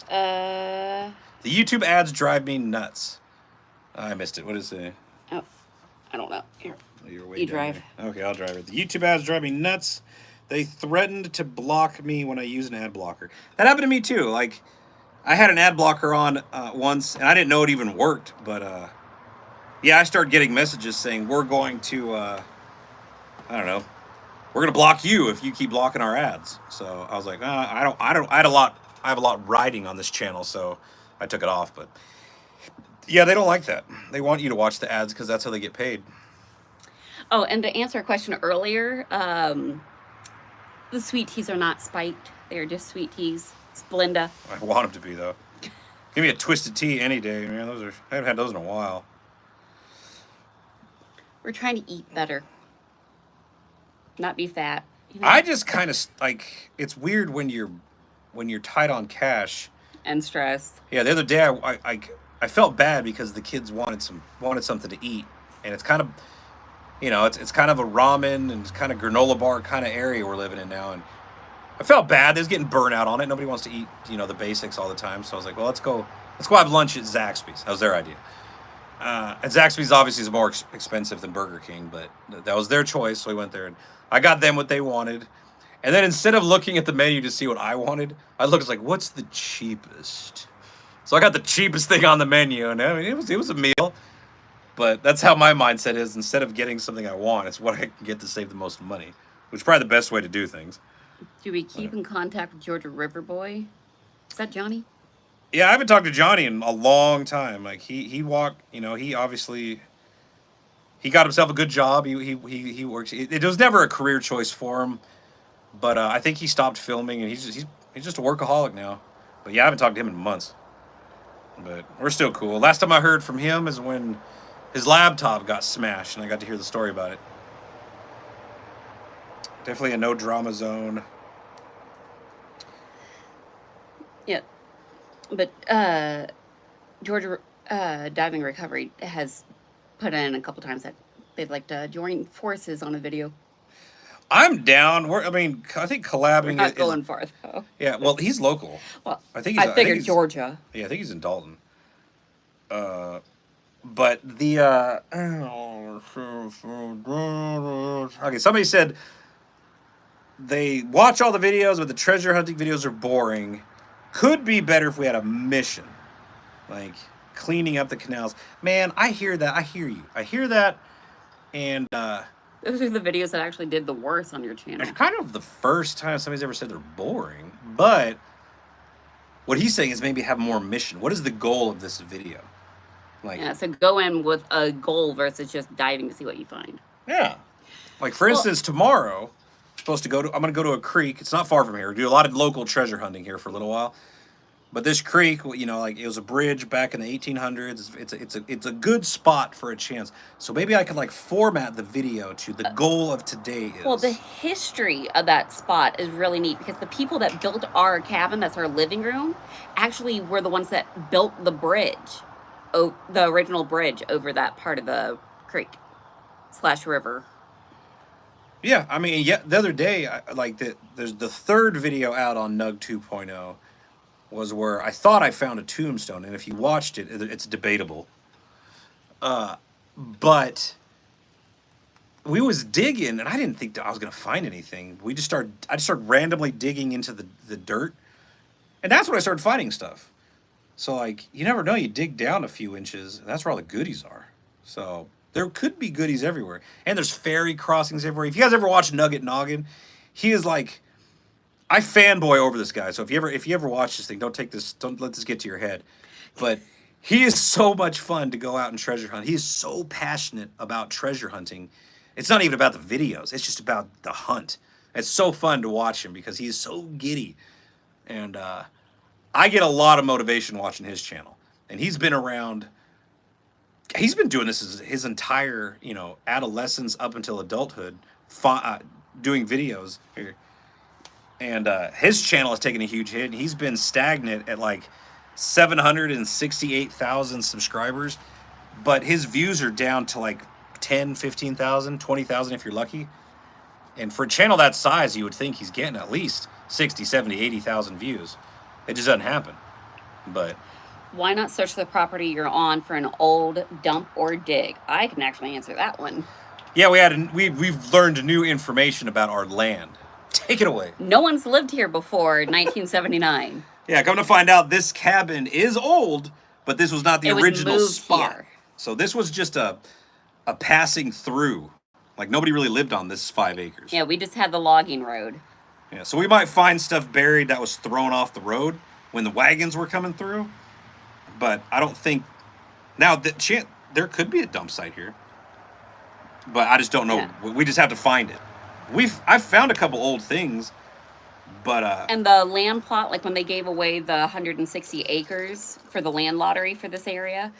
The YouTube ads drive me nuts. I missed it. What is it? Oh, I don't know. Here. You drive. There. Okay, I'll drive it. The YouTube ads drive me nuts. They threatened to block me when I use an ad blocker. That happened to me too. Like, I had an ad blocker on once, and I didn't know it even worked. But yeah, I started getting messages saying we're going to, I don't know, we're gonna block you if you keep blocking our ads. So I was like, I have a lot riding on this channel, so I took it off. But yeah, they don't like that. They want you to watch the ads because that's how they get paid. Oh, and to answer a question earlier, the sweet teas are not spiked. They are just sweet teas. Splenda. I want them to be though. Give me a twisted tea any day, man. I haven't had those in a while. We're trying to eat better, not be fat. You know? I just kind of like, it's weird when you're tight on cash and stressed. Yeah, the other day I felt bad because the kids wanted something to eat, and it's kind of, it's kind of a ramen and it's kind of granola bar kind of area we're living in now, and I felt bad. They was getting burnout on it. Nobody wants to eat, the basics all the time. So I was like, well, let's go have lunch at Zaxby's. That was their idea. And Zaxby's obviously is more expensive than Burger King, but that was their choice. So we went there, and I got them what they wanted. And then instead of looking at the menu to see what I wanted, I looked like, what's the cheapest? So I got the cheapest thing on the menu, and I mean, it was a meal. But that's how my mindset is. Instead of getting something I want, it's what I can get to save the most money, which is probably the best way to do things. Do we keep in contact with Georgia Riverboy? Is that Johnny? Yeah, I haven't talked to Johnny in a long time. Like he walked, he obviously he got himself a good job. He works. It was never a career choice for him, but I think he stopped filming and he's just a workaholic now. But yeah, I haven't talked to him in months. But we're still cool. Last time I heard from him is when his laptop got smashed, and I got to hear the story about it. Definitely a no drama zone. Yeah. But Georgia Diving Recovery has put in a couple times that they'd like to join forces on a video. I'm down. I think collabing. We're not going far though. Yeah, well, he's local. Well, I figured Georgia. Yeah, I think he's in Dalton. But the okay, somebody said they watch all the videos, but the treasure hunting videos are boring. Could be better if we had a mission, like cleaning up the canals. Man, I hear that. I hear you. I hear that, and those are the videos that actually did the worst on your channel. it's kind of the first time somebody's ever said they're boring. But what he's saying is maybe have more mission. What is the goal of this video? Like, yeah, so go in with a goal versus just diving to see what you find. yeah. Like, for instance, tomorrow, I'm going to go to a creek. It's not far from here. We do a lot of local treasure hunting here for a little while. But this creek, like, it was a bridge back in the 1800s. It's a good spot for a chance. So maybe I could, like, format the video to the goal of today is. Well, the history of that spot is really neat because the people that built our cabin, that's our living room, actually were the ones that built the bridge. The original bridge over that part of the creek / river. Yeah, I mean, yeah. The other day, there's the third video out on Nug 2.0 was where I thought I found a tombstone, and if you watched it, it's debatable. But we was digging, and I didn't think that I was gonna find anything. I just started randomly digging into the dirt, and that's when I started finding stuff. So, like, you never know. You dig down a few inches, and that's where all the goodies are. So there could be goodies everywhere. And there's ferry crossings everywhere. If you guys ever watch Nugget Noggin, he is like, I fanboy over this guy. So if you ever watch this thing, don't let this get to your head. But he is so much fun to go out and treasure hunt. He is so passionate about treasure hunting. It's not even about the videos. It's just about the hunt. It's so fun to watch him because he is so giddy. And, I get a lot of motivation watching his channel, and he's been around. He's been doing this his entire, adolescence up until adulthood, doing videos here. And his channel has taken a huge hit. He's been stagnant at like 768,000 subscribers, but his views are down to like 10, 15,000, 20,000 if you're lucky. And for a channel that size, you would think he's getting at least 60, 70, 80,000 views. It just doesn't happen. But why not search the property you're on for an old dump or dig? I can actually answer that one. Yeah, we've learned new information about our land. Take it away. No one's lived here before 1979. Yeah, come to find out, this cabin is old, but this was not the It was original moved spot. here. So this was just a passing through. Like nobody really lived on this 5 acres. Yeah, we just had the logging road. Yeah, so we might find stuff buried that was thrown off the road when the wagons were coming through, but I don't think now that there could be a dump site here, but I just don't know. Yeah. We just have to find it. I've found a couple old things, but And the land plot, like when they gave away the 160 acres for the land lottery for this area,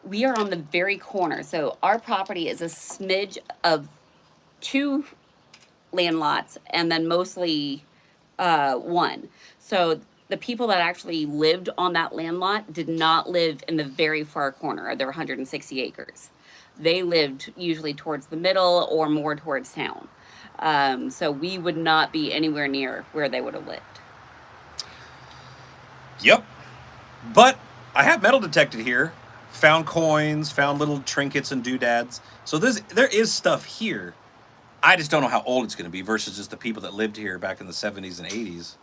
we are on the very corner. So our property is a smidge of 2 land lots and then mostly 1. So the people that actually lived on that land lot did not live in the very far corner of their 160 acres. They lived usually towards the middle or more towards town. So we would not be anywhere near where they would have lived. yep. But I have metal detected here. Found coins, found little trinkets and doodads. So there is stuff here. I just don't know how old it's going to be versus just the people that lived here back in the 70s and 80s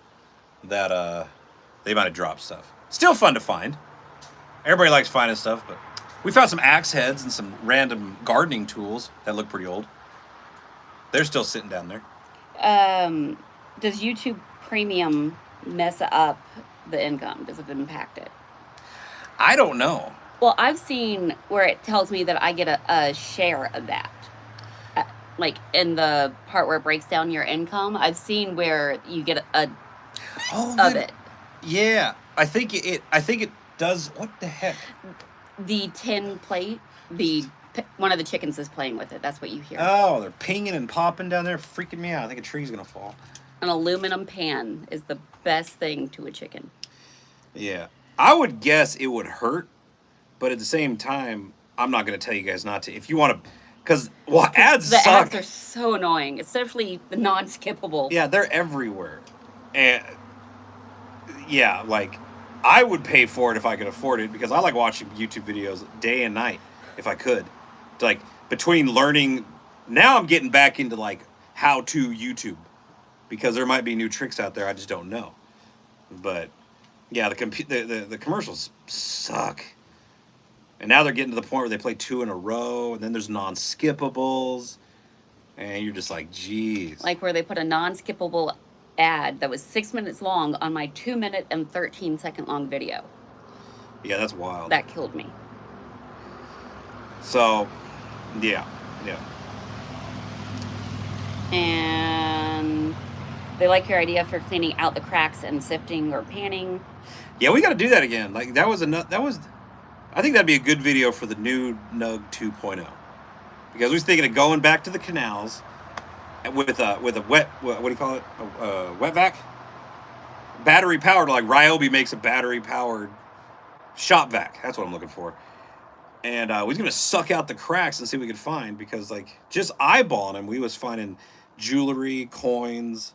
that they might have dropped stuff. Still fun to find. Everybody likes finding stuff, but we found some axe heads and some random gardening tools that look pretty old. They're still sitting down there. Does YouTube Premium mess up the income? Does it impact it? I don't know. Well, I've seen where it tells me that I get a share of that. Like in the part where it breaks down your income, I've seen where you get of it. Yeah, I think it does. What the heck? The tin plate, one of the chickens is playing with it. That's what you hear. Oh, they're pinging and popping down there, freaking me out. I think a tree's gonna fall. An aluminum pan is the best thing to a chicken. Yeah, I would guess it would hurt, but at the same time, I'm not gonna tell you guys not to. If you want to, because ads The suck. ads are so annoying, especially the non-skippable. Yeah, they're everywhere, and yeah, like I would pay for it if I could afford it because I like watching YouTube videos day and night if I could. Like between learning, now I'm getting back into like how to YouTube because there might be new tricks out there I just don't know. But yeah, the commercials suck. And now they're getting to the point where they play 2 in a row, and then there's non-skippables, and you're just like, geez. Like where they put a non-skippable ad that was 6 minutes long on my 2-minute and 13-second long video. Yeah, that's wild. That killed me. So, yeah. And they like your idea for cleaning out the cracks and sifting or panning. Yeah, we got to do that again. Like I think that'd be a good video for the new Nug 2.0 because we was thinking of going back to the canals with a wet, what do you call it? Wet vac, battery powered. Like Ryobi makes a battery powered shop vac. That's what I'm looking for. And we was gonna suck out the cracks and see what we could find because like just eyeballing them, we was finding jewelry, coins,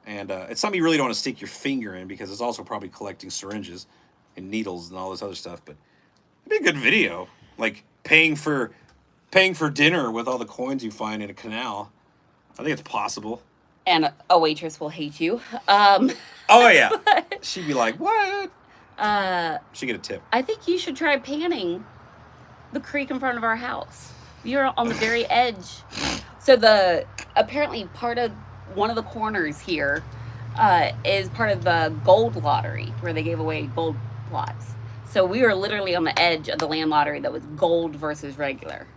and it's something you really don't want to stick your finger in because it's also probably collecting syringes and needles and all this other stuff. But it'd be a good video, like paying for dinner with all the coins you find in a canal. I think it's possible. And a waitress will hate you. Oh yeah, she'd be like, "What?" She'd get a tip. I think you should try panning the creek in front of our house. You're on the very edge. So apparently part of one of the corners here is part of the gold lottery where they gave away gold plots. So we were literally on the edge of the land lottery that was gold versus regular.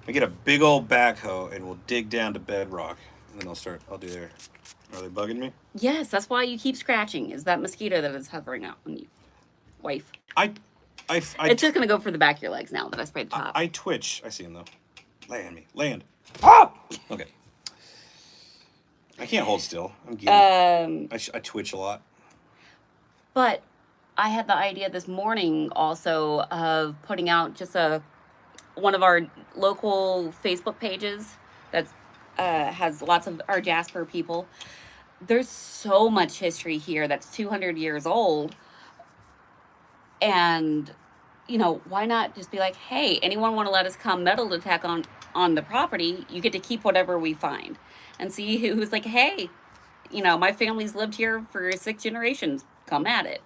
I get a big old backhoe and we'll dig down to bedrock, and then I'll do there. Are they bugging me? Yes, that's why you keep scratching. Is that mosquito that is hovering out on you, wife? It's just gonna go for the back of your legs now that I sprayed the top. I twitch. I see him though. Land me. Land. Ah! Okay. I can't hold still. I'm giddy. I twitch a lot. But I had the idea this morning also of putting out just one of our local Facebook pages that has lots of our Jasper people. There's so much history here that's 200 years old. And, why not just be like, hey, anyone want to let us come metal detect on the property? You get to keep whatever we find. and see who's like, hey, you know, my family's lived here for 6 generations. Come at it.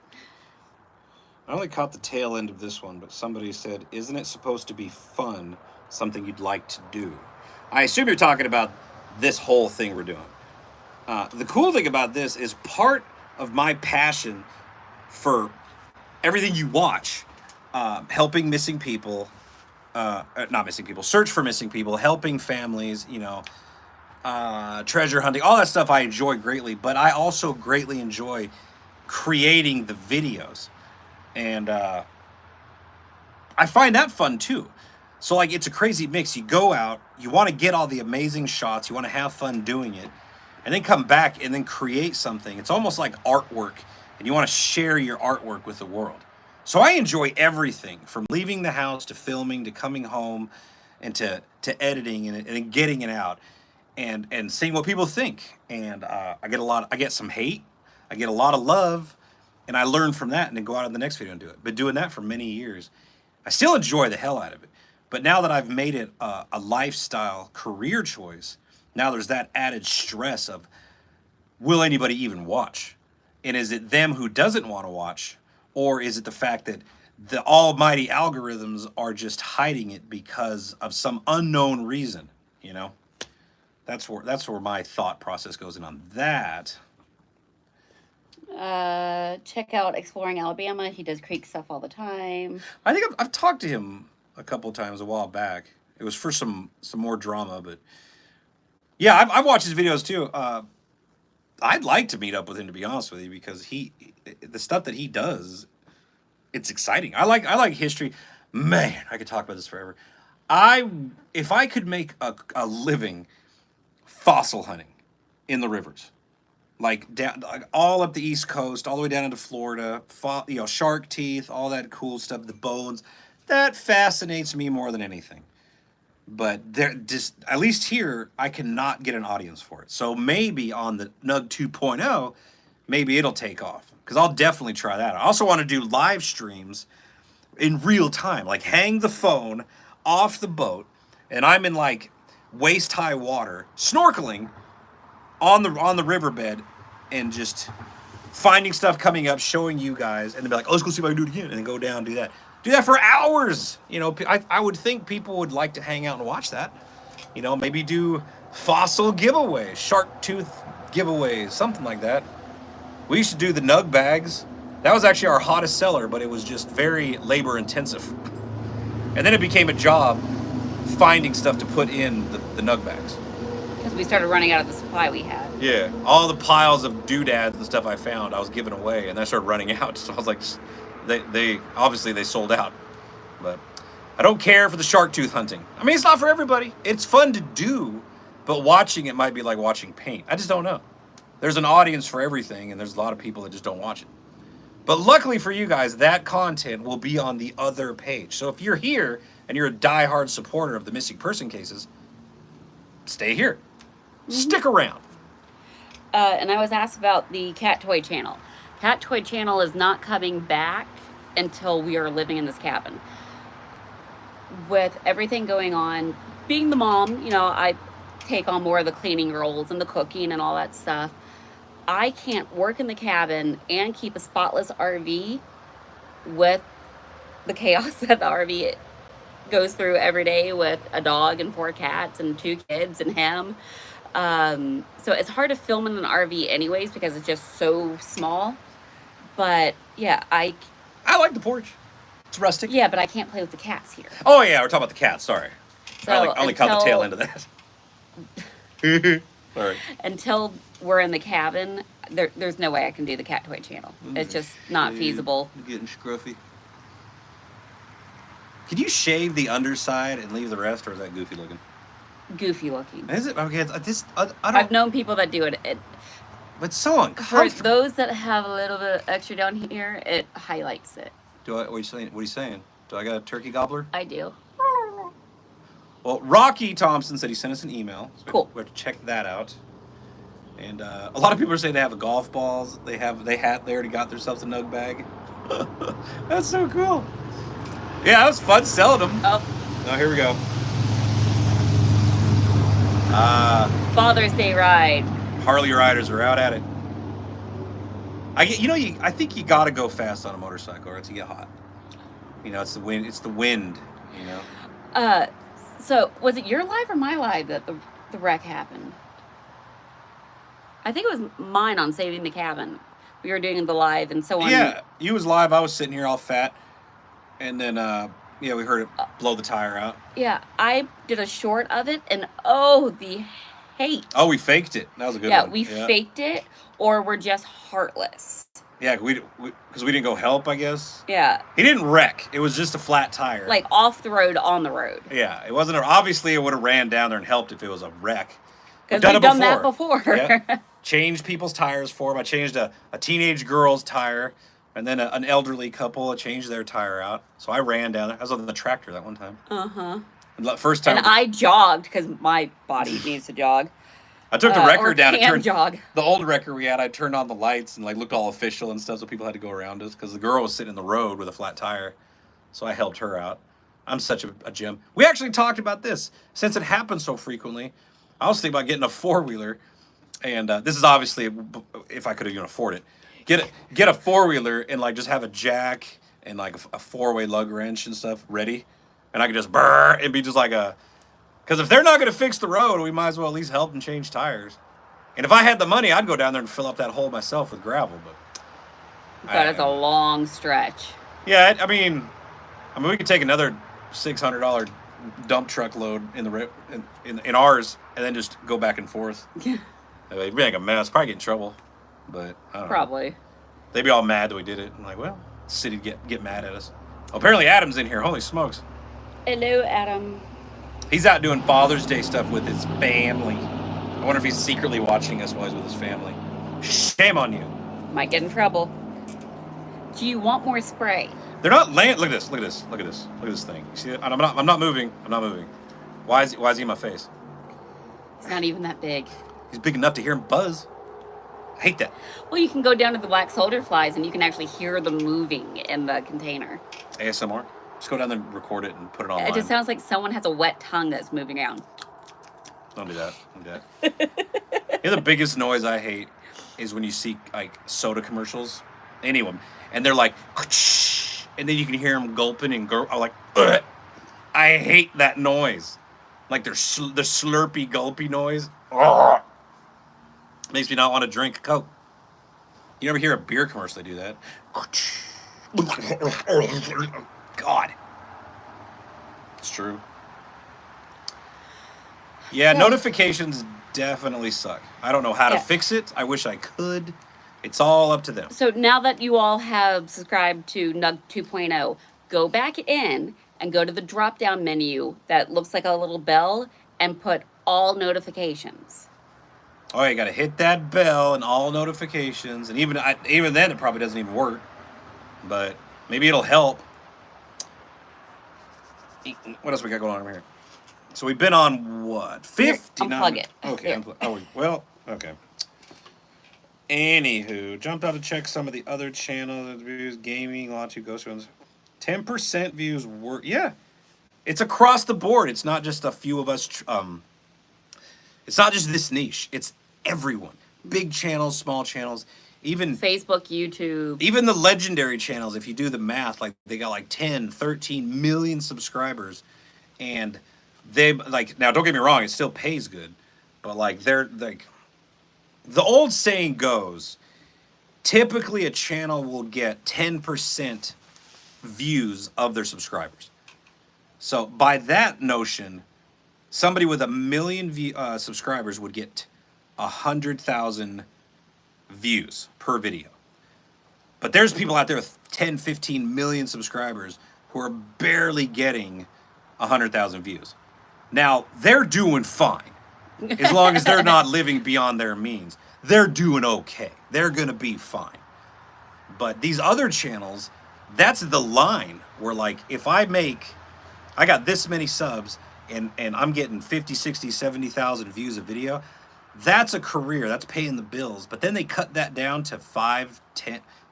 I only caught the tail end of this one, but somebody said, isn't it supposed to be fun, something you'd like to do? I assume you're talking about this whole thing we're doing. The cool thing about this is part of my passion for everything you watch, helping missing people, not missing people, search for missing people, helping families, you know, treasure hunting, all that stuff I enjoy greatly, but I also greatly enjoy creating the videos. And I find that fun too. So like it's a crazy mix. You go out, you want to get all the amazing shots, you want to have fun doing it, and then come back and then create something. It's almost like artwork, and you want to share your artwork with the world. So I enjoy everything from leaving the house to filming to coming home and to editing and getting it out and seeing what people think. And I get some hate, I get a lot of love, and I learn from that and then go out on the next video and do it. Been doing that for many years. I still enjoy the hell out of it. But now that I've made it a lifestyle career choice, now there's that added stress of, will anybody even watch? And is it them who doesn't want to watch? Or is it the fact that the almighty algorithms are just hiding it because of some unknown reason, you know? That's where my thought process goes in on that. Check out Exploring Alabama. He does creek stuff all the time. I think I've talked to him a couple of times a while back. It was for some more drama, but yeah, I've watched his videos too. I'd like to meet up with him, to be honest with you, because the stuff that he does, it's exciting. I like history. Man, I could talk about this forever. If I could make a living fossil hunting in the rivers, like down all up the East Coast, all the way down into Florida, you know, shark teeth, all that cool stuff, the bones, that fascinates me more than anything. But just at least here, I cannot get an audience for it. So maybe on the Nug 2.0, maybe it'll take off, because I'll definitely try that. I also want to do live streams in real time, like hang the phone off the boat, and I'm in like waist high water, snorkeling on the riverbed, and just finding stuff coming up, showing you guys, and then be like, oh, let's go see if I can do it again, and then go down and do that. Do that for hours. You know, I would think people would like to hang out and watch that. You know, maybe do fossil giveaways, shark tooth giveaways, something like that. We used to do the nug bags. That was actually our hottest seller, but it was just very labor intensive. And then it became a job finding stuff to put in the nug bags. Because we started running out of the supply we had. Yeah, all the piles of doodads and stuff I found, I was giving away, and I started running out. So I was like, they obviously sold out. But I don't care for the shark tooth hunting. I mean, it's not for everybody. It's fun to do, but watching it might be like watching paint. I just don't know. There's an audience for everything, and there's a lot of people that just don't watch it. But luckily for you guys, that content will be on the other page. So if you're here and you're a diehard supporter of the missing person cases, stay here. Mm-hmm. Stick around. And I was asked about the Cat Toy channel. Cat Toy channel is not coming back until we are living in this cabin. With everything going on, being the mom, you know, I take on more of the cleaning roles and the cooking and all that stuff. I can't work in the cabin and keep a spotless RV with the chaos that the RV goes through every day with a dog and 4 cats and 2 kids and him. So it's hard to film in an RV anyways because it's just so small. But yeah, I like the porch. It's rustic. Yeah, but I can't play with the cats here. Oh yeah, we're talking about the cats. Sorry. So I only caught the tail end of that. Sorry. Until we're in the cabin, there's no way I can do the Cat Toy channel. It's just not feasible. You're getting scruffy. Could you shave the underside and leave the rest, or is that goofy looking? Goofy looking. Is it? Okay, I don't... I've known people that do it. But it's so For uncomfortable. those that have a little bit extra down here, it highlights it. What are you saying? What are you saying? Do I got a turkey gobbler? I do. Well, Rocky Thompson said he sent us an email. So Cool. We have to check that out. And a lot of people are saying they have the golf balls. They already got themselves a nug bag. That's so cool. Yeah, it was fun selling them. Oh. Oh, here we go. Father's Day ride. Harley riders are out at it. I think you gotta go fast on a motorcycle or else you get hot. You know, it's the wind. It's the wind. You know. So was it your live or my live that the wreck happened? I think it was mine on Saving the Cabin. We were doing the live, and so on. Yeah, you was live. I was sitting here all fat, and then we heard it blow the tire out. Yeah, I did a short of it, and oh, the hate. Oh, we faked it. That was a good one. Yeah, we faked it, or we're just heartless. Yeah, because we didn't go help, I guess. Yeah. He didn't wreck. It was just a flat tire. Like off the road, on the road. Yeah, it wasn't. Obviously, it would have ran down there and helped if it was a wreck. Because we've done that before. Yeah. Changed people's tires for them. I changed a teenage girl's tire, and then an elderly couple changed their tire out. So I ran down there. I was on the tractor that one time. First time. And I jogged because my body needs to jog. I took the wrecker down and turned jog. The old wrecker we had. I turned on the lights and looked all official and stuff, so people had to go around us because the girl was sitting in the road with a flat tire. So I helped her out. I'm such a gem. We actually talked about this since it happens so frequently. I was thinking about getting a 4-wheeler, and this is obviously if I could even afford it. Get a 4-wheeler and just have a jack and a 4-way lug wrench and stuff ready, and I could just brrr and be just because if they're not going to fix the road, we might as well at least help them change tires. And if I had the money, I'd go down there and fill up that hole myself with gravel. But it's a long stretch. Yeah, I mean, we could take another $600 dump truck load in ours, and then just go back and forth. Yeah. It'd be like a mess. Probably get in trouble, but I don't know. Probably. They'd be all mad that we did it. I'm like, well, the city get mad at us. Oh, apparently Adam's in here. Holy smokes. Hello, Adam. He's out doing Father's Day stuff with his family. I wonder if he's secretly watching us while he's with his family. Shame on you. Might get in trouble. Do you want more spray? They're not laying. Look at this. Look at this. Look at this. Look at this thing. You see it? I'm not moving. I'm not moving. Why is he in my face? He's not even that big. He's big enough to hear him buzz. I hate that. Well, you can go down to the black soldier flies and you can actually hear them moving in the container. ASMR? Just go down there and record it and put it online. It just sounds like someone has a wet tongue that's moving around. Don't do that. Don't do that. The biggest noise I hate is when you see soda commercials, anyone, and they're like, and then you can hear them gulping and I'm like, ugh. I hate that noise. Like the slurpy, gulpy noise. Ugh. Makes me not want to drink Coke. You ever hear a beer commercial that do that? God. It's true. Yeah, notifications definitely suck. I don't know how to fix it. I wish I could. It's all up to them. So now that you all have subscribed to Nug 2.0, go back in and go to the drop-down menu that looks like a little bell and put all notifications. Oh, you got to hit that bell and all notifications. And even then, it probably doesn't even work. But maybe it'll help. What else we got going on over here? So we've been on what? 59. Unplug it. Okay. Okay. Anywho, jumped out to check some of the other channels, views, gaming, Latu, Ghost Runs. 10% views were, yeah. It's across the board. It's not just a few of us. It's not just this niche. It's everyone. Big channels, small channels, even Facebook, YouTube. Even the legendary channels, if you do the math, they got 10, 13 million subscribers. And they now don't get me wrong, it still pays good. But they're the old saying goes, typically a channel will get 10% views of their subscribers. So by that notion, somebody with 1 million subscribers would get 100,000 views per video. But there's people out there with 10, 15 million subscribers who are barely getting 100,000 views. Now, they're doing fine. As long as they're not living beyond their means. They're doing okay. They're going to be fine. But these other channels, that's the line where if I got this many subs and I'm getting 50, 60, 70,000 views a video, that's a career. That's paying the bills. But then they cut that down to 5,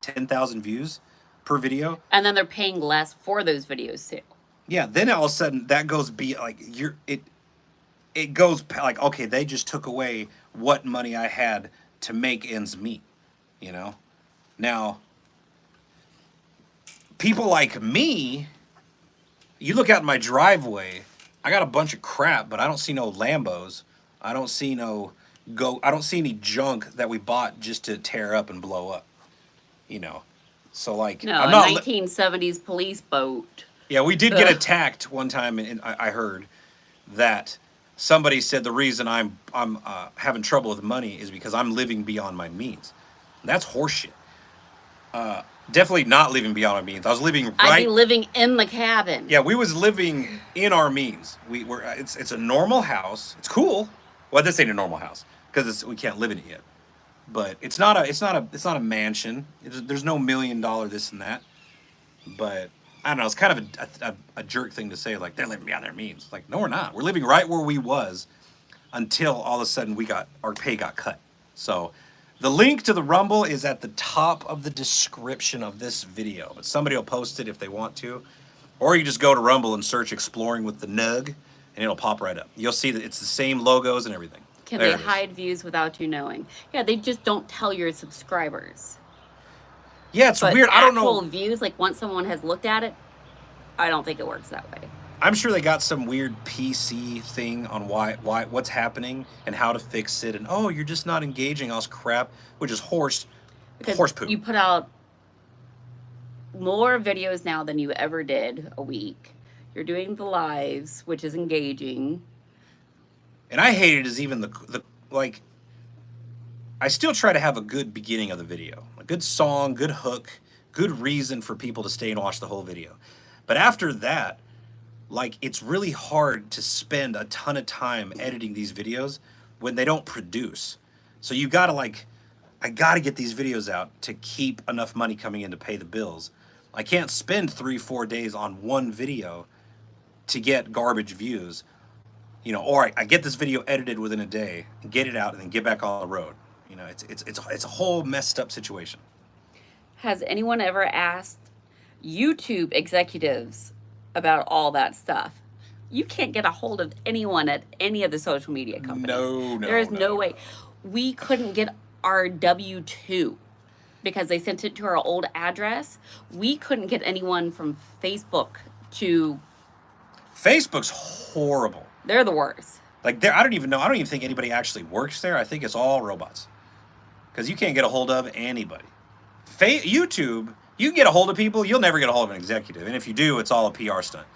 10,000 views per video. And then they're paying less for those videos too. Yeah, then all of a sudden that goes it goes like, okay, they just took away what money I had to make ends meet, you know? Now, people like me, you look out in my driveway, I got a bunch of crap, but I don't see no Lambos. I don't see I don't see any junk that we bought just to tear up and blow up, you know? So like, No, I'm a not 1970s police boat. yeah, we did get Ugh. attacked one time, and I heard that somebody said the reason I'm having trouble with money is because I'm living beyond my means. That's horseshit. Definitely not living beyond my means. I was living I'd right. be living in the cabin. Yeah, we was living in our means. We were. It's a normal house. It's cool. Well, this ain't a normal house because we can't live in it yet. But it's not a mansion. There's no $1 million this and that. But I don't know. It's kind of a jerk thing to say. Like they're living beyond their means. Like no, we're not. We're living right where we was until all of a sudden our pay got cut. So the link to the Rumble is at the top of the description of this video. But somebody will post it if they want to, or you just go to Rumble and search "Exploring with the Nug," and it'll pop right up. You'll see that it's the same logos and everything. Can There they it is. hide views without you knowing? Yeah, they just don't tell your subscribers. Yeah, it's But weird. I don't actual know. views, like once someone has looked at it, I don't think it works that way. I'm sure they got some weird PC thing on why what's happening and how to fix it. And oh, you're just not engaging us crap, which is horse poop. You put out more videos now than you ever did a week. You're doing the lives, which is engaging. And I hate it as even the like. I still try to have a good beginning of the video, a good song, good hook, good reason for people to stay and watch the whole video. But after that, like it's really hard to spend a ton of time editing these videos when they don't produce. So you gotta I gotta get these videos out to keep enough money coming in to pay the bills. I can't spend 3-4 days on one video to get garbage views, you know, or I get this video edited within a day, get it out, and then get back on the road. You know, it's a whole messed up situation. Has anyone ever asked YouTube executives about all that stuff? You can't get a hold of anyone at any of the social media companies. No, There is no way. We couldn't get our W-2 because they sent it to our old address. We couldn't get anyone from Facebook to... Facebook's horrible. They're the worst. Like I don't even think anybody actually works there. I think it's all robots. Because you can't get a hold of anybody. YouTube, you can get a hold of people. You'll never get a hold of an executive. And if you do, it's all a PR stunt.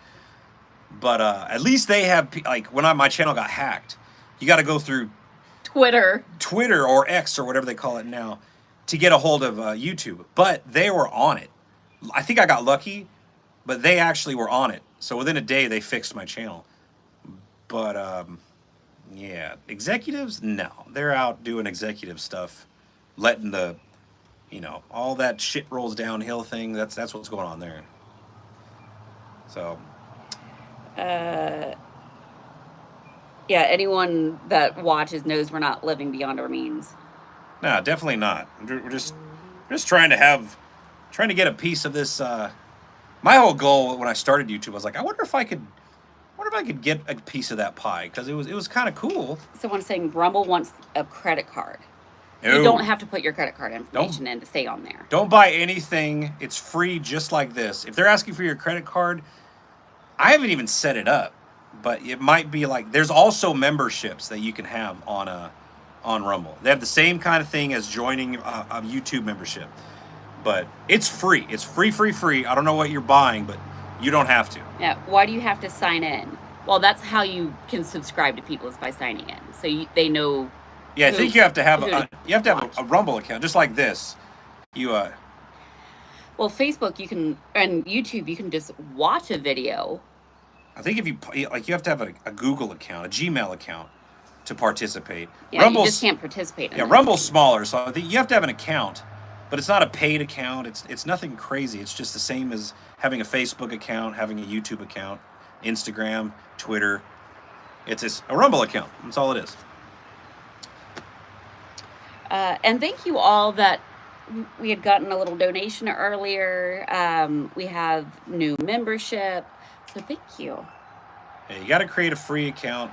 But at least they have, like, when my channel got hacked, you got to go through Twitter or X or whatever they call it now to get a hold of YouTube. But they were on it. I think I got lucky, but they actually were on it. So within a day, they fixed my channel. But, yeah, executives, no. They're out doing executive stuff, letting the, you know, all that shit rolls downhill thing. That's what's going on there. So... yeah, anyone that watches knows we're not living beyond our means. No, definitely not. We're just trying to get a piece of this. My whole goal when I started YouTube was like, I wonder if I could get a piece of that pie, because it was kind of cool. Someone's saying Rumble wants a credit card. No. You don't have to put your credit card information in to stay on there. Don't buy anything. It's free, just like this. If they're asking for your credit card, I haven't even set it up, but it might be like, there's also memberships that you can have on Rumble. They have the same kind of thing as joining a YouTube membership, but it's free. It's free. I don't know what you're buying, but you don't have to. Yeah. Why do you have to sign in? Well, that's how you can subscribe to people, is by signing in, so they know. Yeah, I think you have to have a Rumble account, just like this. Well, Facebook you can, and YouTube you can just watch a video. I think if you have to have a Google account, a Gmail account to participate. Yeah, you just can't participate. Yeah, Rumble's smaller, so I think you have to have an account, but it's not a paid account. It's nothing crazy. It's just the same as having a Facebook account, having a YouTube account, Instagram, Twitter. It's just a Rumble account. That's all it is. And thank you all that we had gotten a little donation earlier. We have new membership, so thank you. Yeah, you got to create a free account.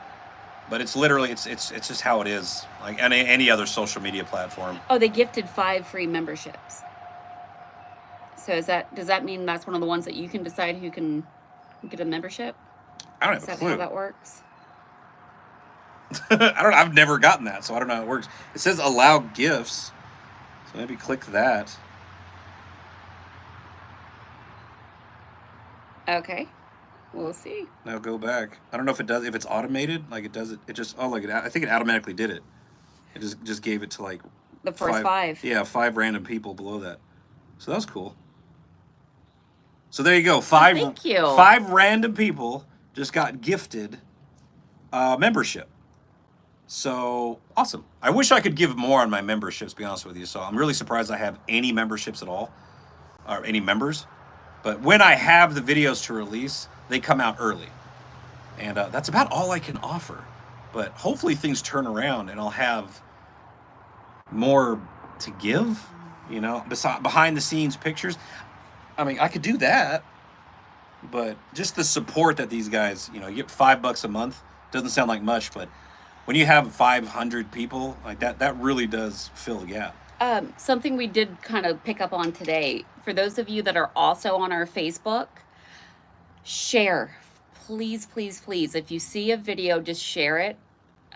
But it's literally it's just how it is, like any other social media platform. Oh, they gifted 5 free memberships. So does that mean that's one of the ones that you can decide who can get a membership? I don't Is have a that clue. how that works? I've never gotten that, so I don't know how it works. It says allow gifts, so maybe click that. Okay, we'll see. Now go back. I don't know if it does, if it's automated, like it does it. It just I think it automatically did it. It just gave it to like The first 5. Yeah, 5 random people below that. So that was cool. So there you go. 5 thank you. 5 random people just got gifted membership. So awesome. I wish I could give more on my memberships, to be honest with you. So I'm really surprised I have any memberships at all, or any members. But when I have the videos to release, they come out early. And that's about all I can offer. But hopefully things turn around and I'll have more to give, you know, behind the scenes pictures. I mean, I could do that, but just the support that these guys, you know, you get $5 a month, doesn't sound like much, but when you have 500 people like that really does fill the gap. Something we did kind of pick up on today, for those of you that are also on our Facebook, share. Please, please, please. If you see a video, just share it.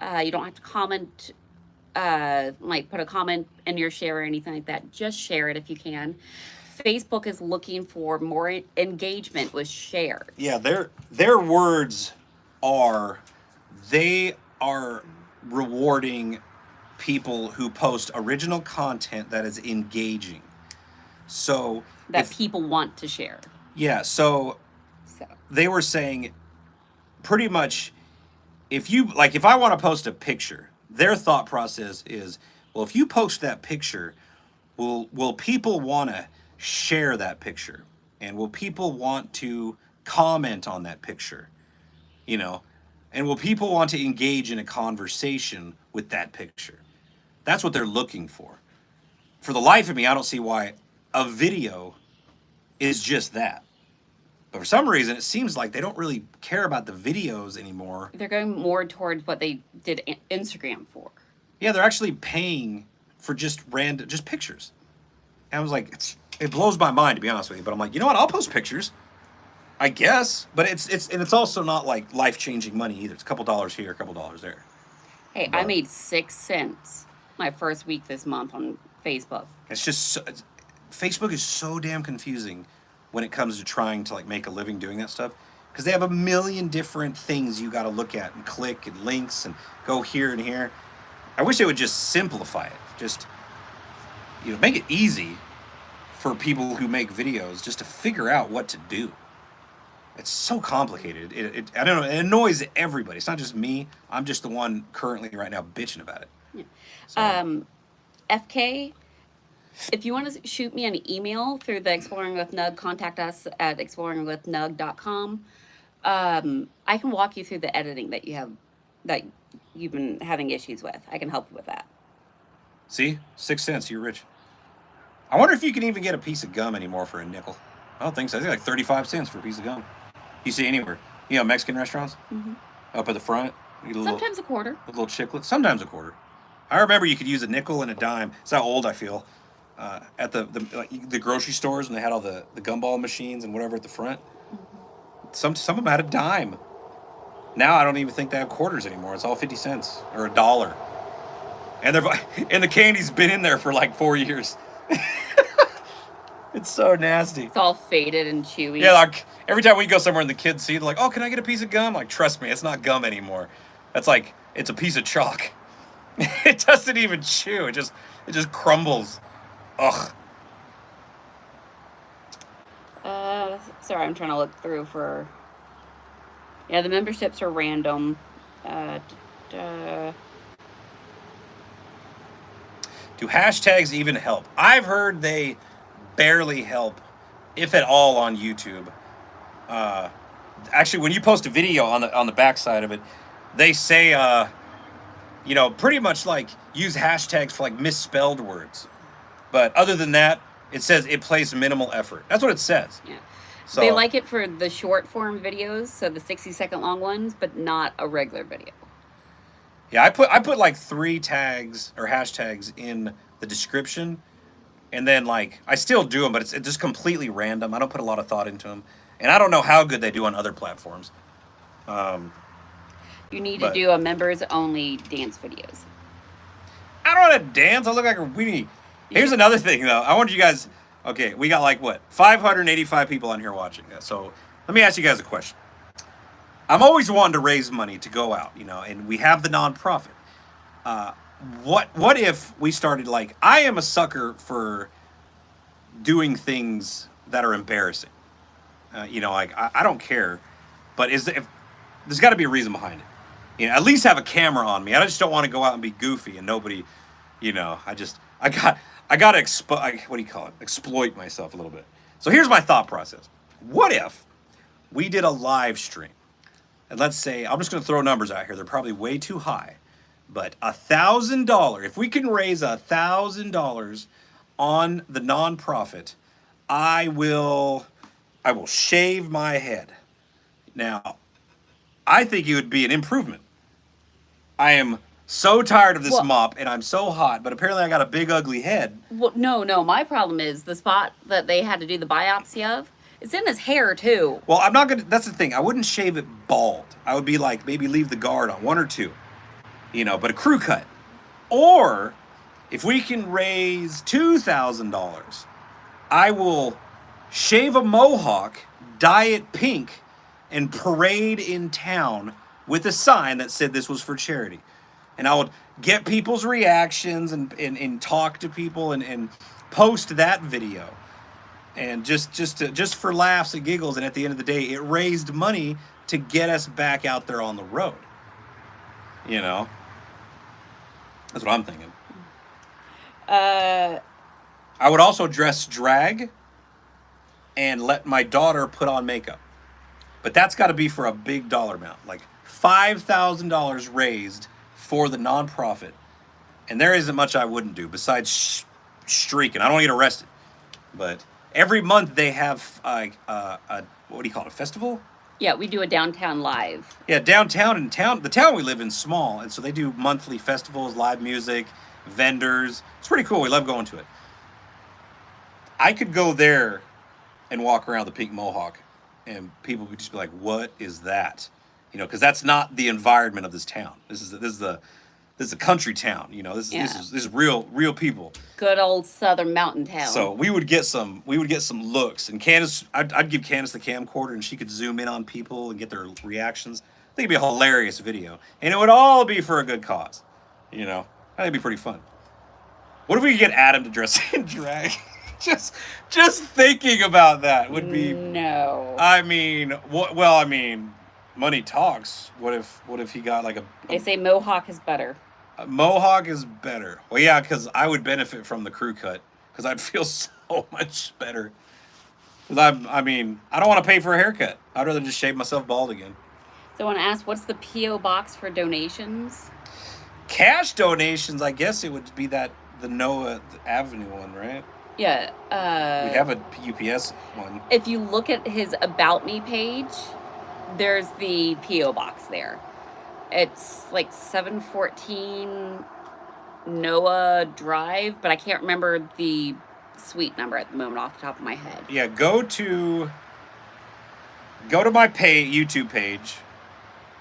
You don't have to comment, like put a comment in your share or anything like that. Just share it if you can. Facebook is looking for more engagement with shares. Yeah, their words are, they are rewarding people who post original content that is engaging. So That people want to share. Yeah, so they were saying pretty much, if I want to post a picture, their thought process is, well, if you post that picture, will people want to share that picture? And will people want to comment on that picture? You know, and will people want to engage in a conversation with that picture? That's what they're looking for. For the life of me, I don't see why a video is just that. But for some reason, it seems like they don't really care about the videos anymore. They're going more towards what they did Instagram for. Yeah, they're actually paying for just pictures. And I was like, it blows my mind, to be honest with you. But I'm like, you know what? I'll post pictures, I guess. But it's also not like life-changing money either. It's a couple dollars here, a couple dollars there. Hey, I made 6 cents my first week this month on Facebook. It's just Facebook is so damn confusing when it comes to trying to like make a living doing that stuff, because they have a million different things you got to look at and click and links and go here and here. I wish they would just simplify it. Just, you know, make it easy for people who make videos just to figure out what to do. It's so complicated. I don't know. It annoys everybody. It's not just me. I'm just the one currently right now bitching about it. Yeah. So, FK, if you want to shoot me an email through the Exploring with Nug, contact us at exploringwithnug.com. I can walk you through the editing that you've been having issues with. I can help you with that. see, 6 cents, you're rich. I wonder if you can even get a piece of gum anymore for a nickel. I don't think so. I think like 35 cents for a piece of gum. You see anywhere? You know, Mexican restaurants up at the front. You get Sometimes a quarter. A little chiclet. Sometimes a quarter. I remember you could use a nickel and a dime. It's how old I feel. At the grocery stores, when they had all the gumball machines and whatever at the front. Some of them had a dime. Now I don't even think they have quarters anymore. It's all 50 cents or a dollar. And the candy's been in there for like 4 years. It's so nasty. It's all faded and chewy. Yeah, like every time we go somewhere and the kids see it, they're like, "Oh, can I get a piece of gum?" Like, trust me, it's not gum anymore. That's like, it's a piece of chalk. It doesn't even chew. It just crumbles. Ugh. Sorry, I'm trying to look through for. Yeah, the memberships are random. Do hashtags even help? I've heard they barely help, if at all, on YouTube. Actually, when you post a video on the backside of it, they say, you know, pretty much like use hashtags for like misspelled words. But other than that, it says it plays minimal effort. That's what it says. Yeah. So, they like it for the short form videos, so the 60-second long ones, but not a regular video. Yeah, I put like 3 tags or hashtags in the description, and then like I still do them, but it's just completely random. I don't put a lot of thought into them, and I don't know how good they do on other platforms. Um, You need to but do a members only dance videos. I don't want to dance. I look like a weenie. Here's another thing though. I want you guys. Okay, we got like what 585 people on here watching this. So let me ask you guys a question. I'm always wanting to raise money to go out, and we have the nonprofit. Uh, what if we started like I am a sucker for doing things that are embarrassing. Like I don't care, but if there's got to be a reason behind it. At least have a camera on me. I just don't want to go out and be goofy and nobody, I got to what do you call it? Exploit myself a little bit. So here's my thought process. What if we did a live stream? And let's say I'm just going to throw numbers out here. They're probably way too high, but $1,000. If we can raise $1,000 on the nonprofit, I will shave my head. Now, I think it would be an improvement. I am so tired of this mop and I'm so hot, but apparently I got a big ugly head. Well, no. My problem is the spot that they had to do the biopsy of. It's in his hair too. Well, I'm not gonna. That's the thing. I wouldn't shave it bald. I would be like maybe leave the guard on 1 or 2, but a crew cut. Or if we can raise $2,000, I will shave a mohawk, dye it pink, and parade in town with a sign that said this was for charity. And I would get people's reactions and talk to people and post that video. And just for laughs and giggles, and at the end of the day, it raised money to get us back out there on the road. That's what I'm thinking. I would also dress drag and let my daughter put on makeup. But that's got to be for a big dollar amount, like $5,000 raised for the nonprofit. And there isn't much I wouldn't do besides streaking. I don't want to get arrested. But every month they have a what do you call it, a festival? Yeah, we do a downtown live. Yeah, downtown. The town we live in is small, and so they do monthly festivals, live music, vendors. It's pretty cool. We love going to it. I could go there and walk around the pink mohawk, and people would just be like, "What is that?" Because that's not the environment of this town. This is a country town. This is real people. Good old southern mountain town. So we would get some looks, and Candace, I'd give Candace the camcorder, and she could zoom in on people and get their reactions. I think it'd be a hilarious video, and it would all be for a good cause. I think it'd be pretty fun. What if we could get Adam to dress in drag? just thinking about that would be no. I mean, well, I mean, money talks. What if he got like a They say mohawk is better. Mohawk is better. Well, yeah, because I would benefit from the crew cut because I'd feel so much better. Because I don't want to pay for a haircut. I'd rather just shave myself bald again. So I want to ask, what's the P.O. box for donations? Cash donations, I guess it would be the Noah Avenue one, right? Yeah. We have a UPS one. If you look at his About Me page, there's the P.O. box there. It's like 714 Noah Drive, but I can't remember the suite number at the moment off the top of my head. Yeah, go to my YouTube page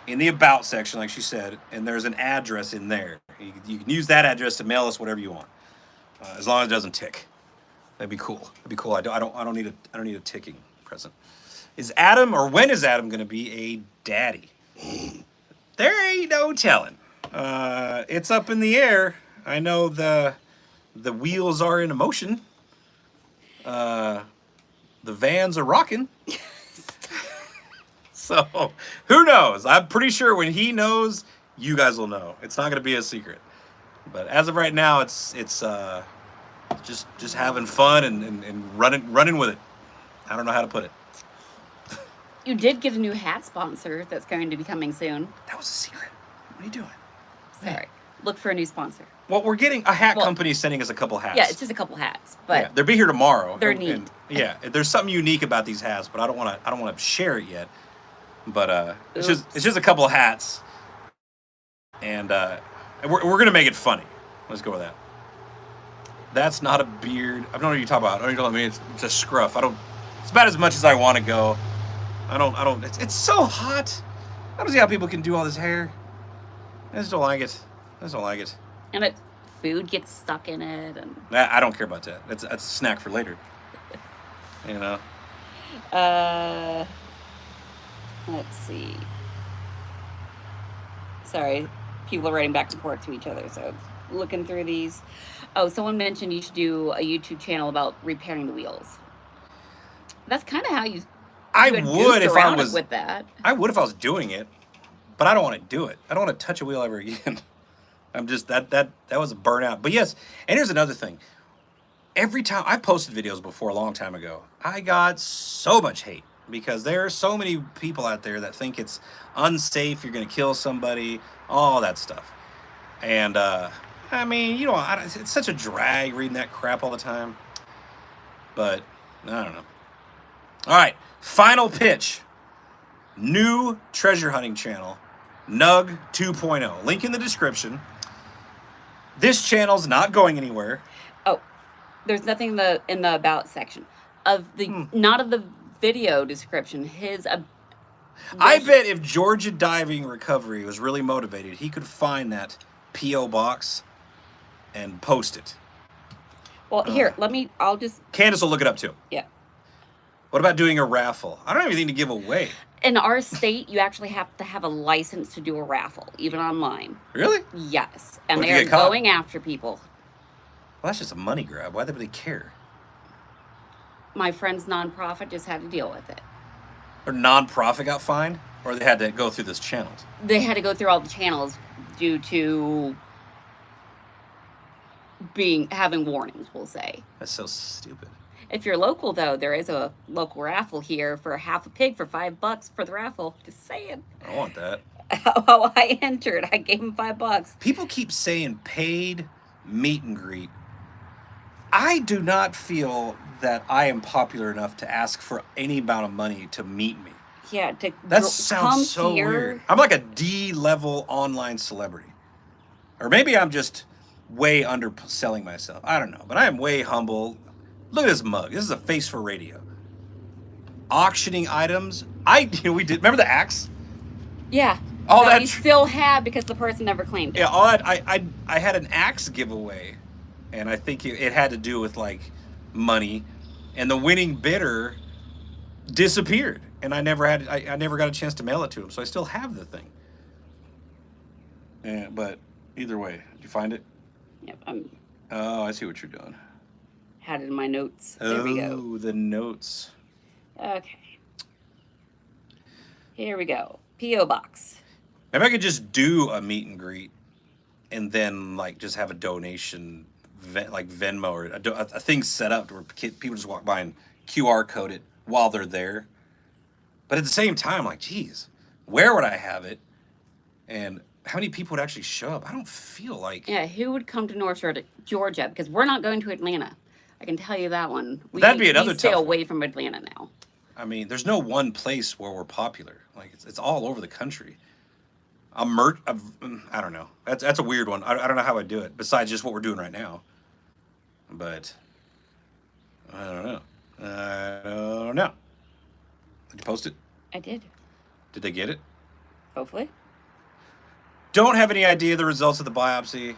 in the About section, like she said, and there's an address in there. You can use that address to mail us whatever you want, as long as it doesn't tick. That'd be cool. I don't need a ticking present. When is Adam gonna be a daddy? There ain't no telling. It's up in the air. I know the wheels are in motion. The vans are rocking. So who knows? I'm pretty sure when he knows, you guys will know. It's not gonna be a secret. But as of right now, it's just having fun and running with it. I don't know how to put it. You did get a new hat sponsor that's going to be coming soon. That was a secret. What are you doing? Sorry. Look for a new sponsor. Well, we're getting a hat company sending us a couple hats. Yeah, it's just a couple hats, but yeah, they'll be here tomorrow. They're neat. Yeah, there's something unique about these hats, but I don't want to share it yet. But it's just a couple of hats. And we're gonna make it funny. Let's go with that. That's not a beard. I don't know what you're talking about. I don't know what I mean. It's a scruff. I don't. It's about as much as I want to go. I don't. It's so hot. I don't see how people can do all this hair. I just don't like it. I just don't like it. And food gets stuck in it, and I don't care about that. That's a snack for later. You know. Let's see. Sorry, people are writing back and forth to each other, so looking through these. Oh, someone mentioned you should do a YouTube channel about repairing the wheels. That's kind of how you I had would goofed if I around was with that. I would if I was doing it, but I don't want to do it. I don't want to touch a wheel ever again. I'm just that was a burnout. But yes, and here's another thing. Every time I've posted videos before a long time ago, I got so much hate because there are so many people out there that think it's unsafe, you're going to kill somebody, all that stuff. And I mean, you know, it's such a drag reading that crap all the time. But I don't know. All right, final pitch. New treasure hunting channel, Nug 2.0. Link in the description. This channel's not going anywhere. Oh, there's nothing in the about section of the not of the video description. I bet if Georgia Diving Recovery was really motivated, he could find that P.O. box and post it. Well, here, I'll just... Candace will look it up too. Yeah. What about doing a raffle? I don't have anything to give away. In our state, you actually have to have a license to do a raffle, even online. Really? Yes. And What if you they're get caught? going after people. Well, that's just a money grab. Why would they care? My friend's nonprofit just had to deal with it. Or non-profit got fined? Or they had to go through this channels? They had to go through all the channels due to having warnings, we'll say. That's so stupid. If you're local, though, there is a local raffle here for half a pig for $5 for the raffle. Just saying. I want that. How I entered, I gave him $5. People keep saying paid meet and greet. I do not feel that I am popular enough to ask for any amount of money to meet me. Yeah, That sounds so weird. I'm like a D-level online celebrity. Or maybe I'm just way underselling myself. I don't know. But I am way humble. Look at this mug. This is a face for radio. Auctioning items. We did. Remember the axe? Yeah. All that that we still have because the person never claimed it. Yeah, I had an axe giveaway, and I think it had to do with like money, and the winning bidder disappeared, and I never got a chance to mail it to him, so I still have the thing. Yeah, but either way, did you find it? Yep. Oh, I see what you're doing. Had it in my notes. There we go. Oh, the notes. Okay. Here we go. P.O. Box. Maybe I could just do a meet and greet, and then like just have a donation, like Venmo or a thing set up where people just walk by and QR code it while they're there. But at the same time, like, geez, where would I have it? And how many people would actually show up? I don't feel like... Yeah, who would come to North Georgia? Because we're not going to Atlanta. I can tell you that one. That'd be another we stay tough away from Atlanta now. I mean, there's no one place where we're popular. Like, it's all over the country. I don't know. That's a weird one. I don't know how I do it, besides just what we're doing right now. But, I don't know. Did you post it? I did. Did they get it? Hopefully. Don't have any idea the results of the biopsy.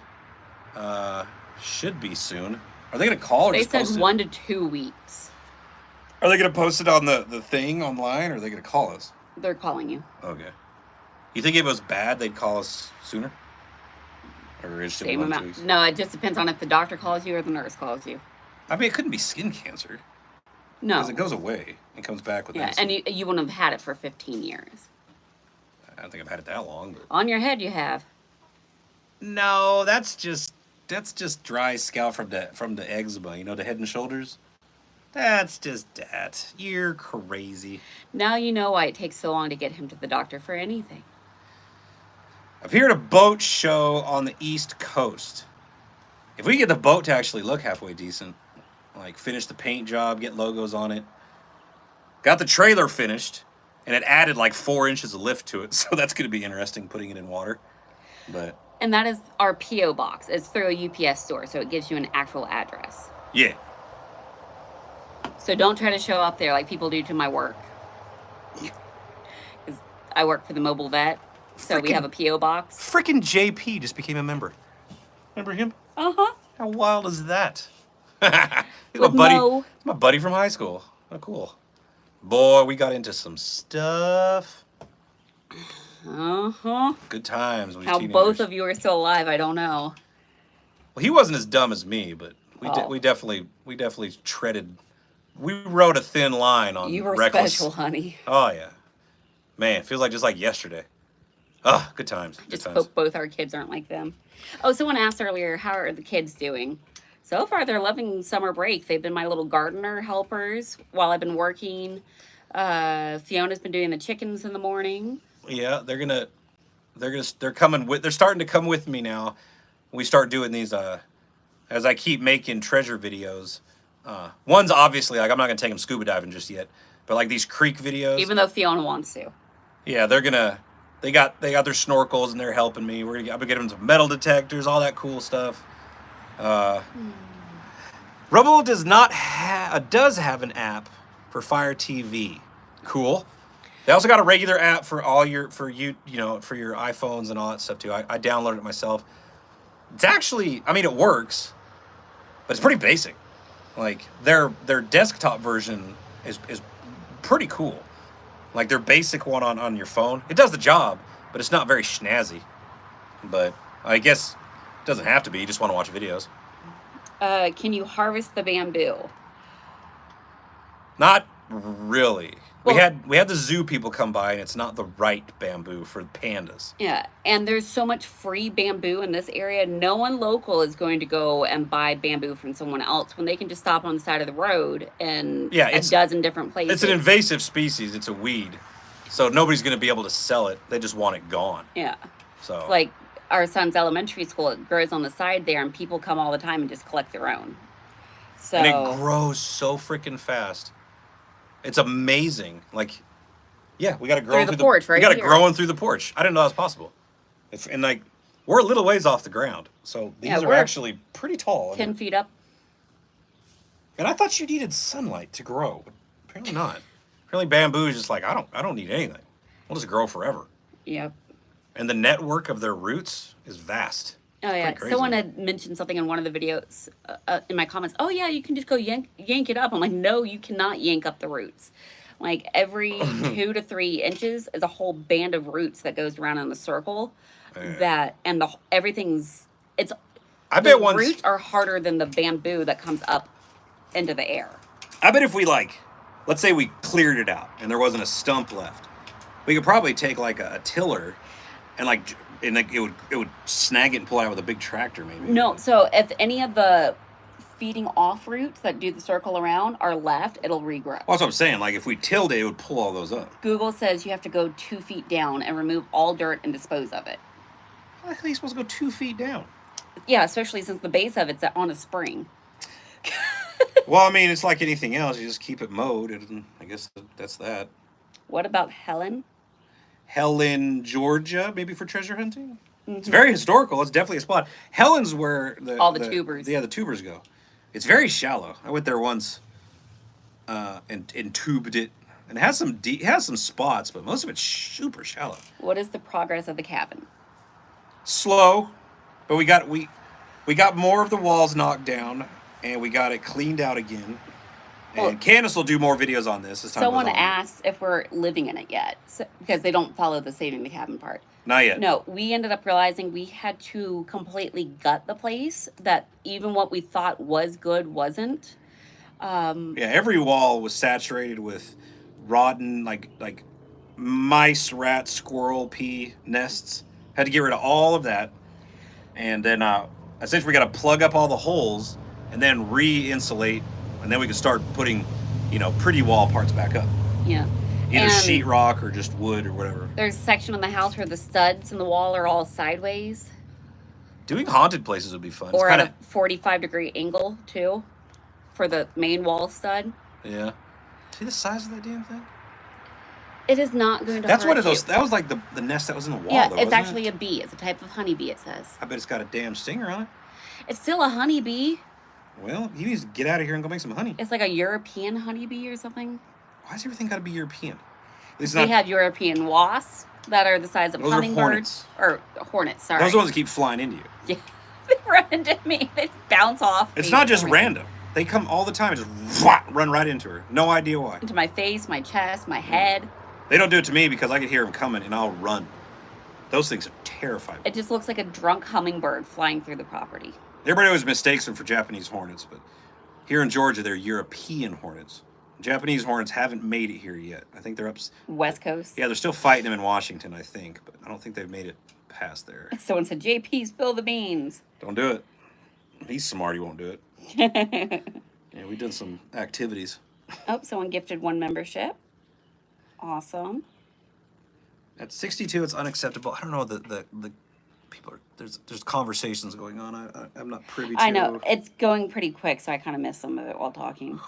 Should be soon. Are they going to call or They just post said it? 1 to 2 weeks. Are they going to post it on the thing online, or are they going to call us? They're calling you. Okay. You think if it was bad, they'd call us sooner? Or is it Same 1 to 2 amount. weeks? No, it just depends on if the doctor calls you or the nurse calls you. I mean, it couldn't be skin cancer. No. Because it goes away and comes back with Yeah, insulin. and you wouldn't have had it for 15 years. I don't think I've had it that long. But... On your head you have. No, that's just dry scalp from the eczema, you know, the Head and Shoulders. That's just that. You're crazy. Now you know why it takes so long to get him to the doctor for anything. Appeared at a boat show on the East Coast. If we get the boat to actually look halfway decent, like finish the paint job, get logos on it, got the trailer finished, and it added like 4 inches of lift to it, so that's going to be interesting putting it in water. But And that is our P.O. box. It's through a UPS store, so it gives you an actual address. yeah. So don't try to show up there like people do to my work. Because I work for the mobile vet, so we have a P.O. box. Freaking JP just became a member. Remember him? Uh-huh. How wild is that? He's With my buddy. Mo. He's my buddy from high school. Oh, cool. Boy, we got into some stuff. Uh-huh. Good times. When How teenagers. both of you are still alive, I don't know. Well, he wasn't as dumb as me, but we definitely treaded. We rode a thin line on You were reckless. special, honey. Oh yeah, man, it feels like just like yesterday. Ah, good times. Good Just times. hope both our kids aren't like them. Oh, someone asked earlier, how are the kids doing? So far, they're loving summer break. They've been my little gardener helpers while I've been working. Fiona's been doing the chickens in the morning. Yeah, they're coming with. They're starting to come with me now. We start doing these. As I keep making treasure videos. One's obviously like I'm not gonna take them scuba diving just yet, but like these creek videos. Even though Fiona wants to. Yeah, They got their snorkels and they're helping me. I'm gonna get them some metal detectors, all that cool stuff. Rubble does have an app for Fire TV. Cool. They also got a regular app for for your iPhones and all that stuff too. I downloaded it myself. It's actually, I mean, it works, but it's pretty basic. Like their desktop version is pretty cool. Like their basic one on your phone, it does the job, but it's not very snazzy. But I guess it doesn't have to be. You just want to watch videos. Can you harvest the bamboo? Not really. Well, we had the zoo people come by, and it's not the right bamboo for pandas. Yeah, and there's so much free bamboo in this area. No one local is going to go and buy bamboo from someone else when they can just stop on the side of the road and a dozen different places. It's an invasive species. It's a weed. So nobody's going to be able to sell it. They just want it gone. Yeah. So it's like our son's elementary school, it grows on the side there, and people come all the time and just collect their own. So and it grows so freaking fast. It's amazing. Like, yeah, we got it growing through the porch, right? We got it growing through the porch. I didn't know that was possible. And like, we're a little ways off the ground, so these are actually pretty tall. 10 feet up. And I thought you needed sunlight to grow, but apparently not. Apparently, bamboo is just like I don't need anything. We'll just grow forever. Yep. And the network of their roots is vast. Oh yeah, someone had mentioned something in one of the videos in my comments. Oh yeah, you can just go yank it up. I'm like, no, you cannot yank up the roots. Like every 2 to 3 inches is a whole band of roots that goes around in a circle. Everything's I bet the roots are harder than the bamboo that comes up into the air. I bet if we let's say we cleared it out and there wasn't a stump left, we could probably take like a tiller and it would snag it and pull it out with a big tractor maybe. No, so if any of the feeding off roots that do the circle around are left, it'll regrow. Well, that's what I'm saying. Like if we tilled it would pull all those up. Google says you have to go 2 feet down and remove all dirt and dispose of it. How the hell are you supposed to go 2 feet down? Yeah, especially since the base of it's on a spring. Well, I mean, it's like anything else. You just keep it mowed, and I guess that's that. What about Helen? Helen, Georgia, maybe for treasure hunting? Mm-hmm. It's very historical. It's definitely a spot. Helen's where all the tubers. Yeah, the tubers go. It's very shallow. I went there once and tubed it. And it has some spots, but most of it's super shallow. What is the progress of the cabin? Slow, but we got more of the walls knocked down, and we got it cleaned out again. And Candace will do more videos on this as time Someone goes on. asked if we're living in it yet, because they don't follow the saving the cabin part. Not yet. No, we ended up realizing we had to completely gut the place, that even what we thought was good wasn't. Yeah, every wall was saturated with rotten, like mice, rat, squirrel, pea nests. Had to get rid of all of that. And then essentially we got to plug up all the holes and then re-insulate. And then we can start putting, pretty wall parts back up. Yeah. Either sheetrock or just wood or whatever. There's a section of the house where the studs in the wall are all sideways. Doing haunted places would be fun. Or at a 45-degree angle, too, for the main wall stud. Yeah. See the size of that damn thing? It is not going to That's hurt one of those. you. That was like the nest that was in the wall. Yeah, though, it's wasn't actually it? a bee. It's a type of honeybee, it says. I bet it's got a damn stinger on it. It's still a honeybee. Well, you need to get out of here and go make some honey. It's like a European honeybee or something. Why's everything got to be European? It's We have European wasps that are the size of Those are hummingbirds. Or hornets, sorry. Those are the ones that keep flying into you. Yeah. They run into me. They bounce off. It's me not just from random. They come all the time and just run right into her. No idea why. into my face, my chest, my head. They don't do it to me because I can hear them coming and I'll run. Those things are terrifying. It just looks like a drunk hummingbird flying through the property. Everybody always mistakes them for Japanese hornets, but here in Georgia, they're European hornets. Japanese hornets haven't made it here yet. I think they're up. West Coast. Yeah, they're still fighting them in Washington, I think, but I don't think they've made it past there. Someone said, JP, spill the beans. Don't do it. He's smart, he won't do it. Yeah, we did some activities. Oh, someone gifted 1 membership. Awesome. At 62, it's unacceptable. I don't know, the people are, there's conversations going on. I'm not privy to. I know. It's going pretty quick, so I kind of missed some of it while talking.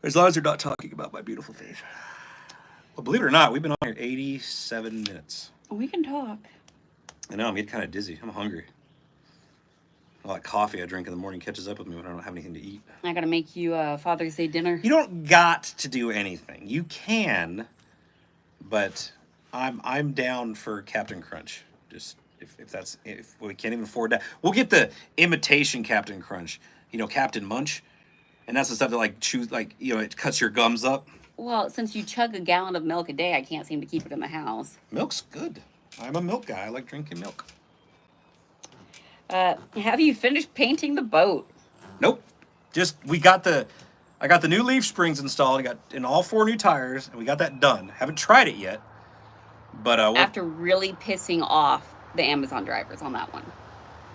As long as they're not talking about my beautiful face. Well, believe it or not, we've been on here 87 minutes. We can talk. I know, I'm getting kind of dizzy. I'm hungry. All that coffee I drink in the morning catches up with me when I don't have anything to eat. I gotta make you a Father's Day dinner. You don't got to do anything. You can, but I'm down for Captain Crunch. Just if we can't even afford that, we'll get the imitation Captain Crunch. You know, Captain Munch, and that's the stuff that it cuts your gums up. Well, since you chug a gallon of milk a day, I can't seem to keep it in the house. Milk's good. I'm a milk guy. I like drinking milk. Have you finished painting the boat? Nope. I got the new leaf springs installed. I got in all 4 new tires, and we got that done. Haven't tried it yet, but After really pissing off the Amazon drivers on that one.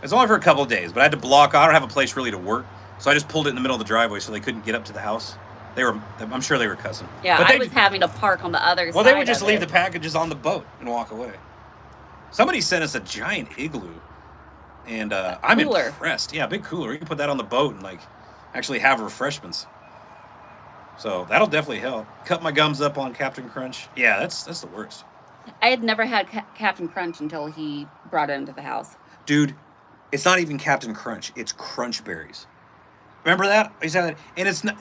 it's only for a couple of days. But I had to block. I don't have a place really to work, so I just pulled it in the middle of the driveway so they couldn't get up to the house. I'm sure they were cussing. Yeah, but I was having to park on the other side. Well, they would just of leave it. the packages on the boat and walk away. Somebody sent us a giant igloo, and I'm cooler. impressed. Yeah, big cooler. You can put that on the boat and actually have refreshments. So that'll definitely help. Cut my gums up on Captain Crunch. Yeah, that's the worst. I had never had Captain Crunch until he brought it into the house. Dude, it's not even Captain Crunch. It's Crunch Berries. Remember that? I said that, and it's not.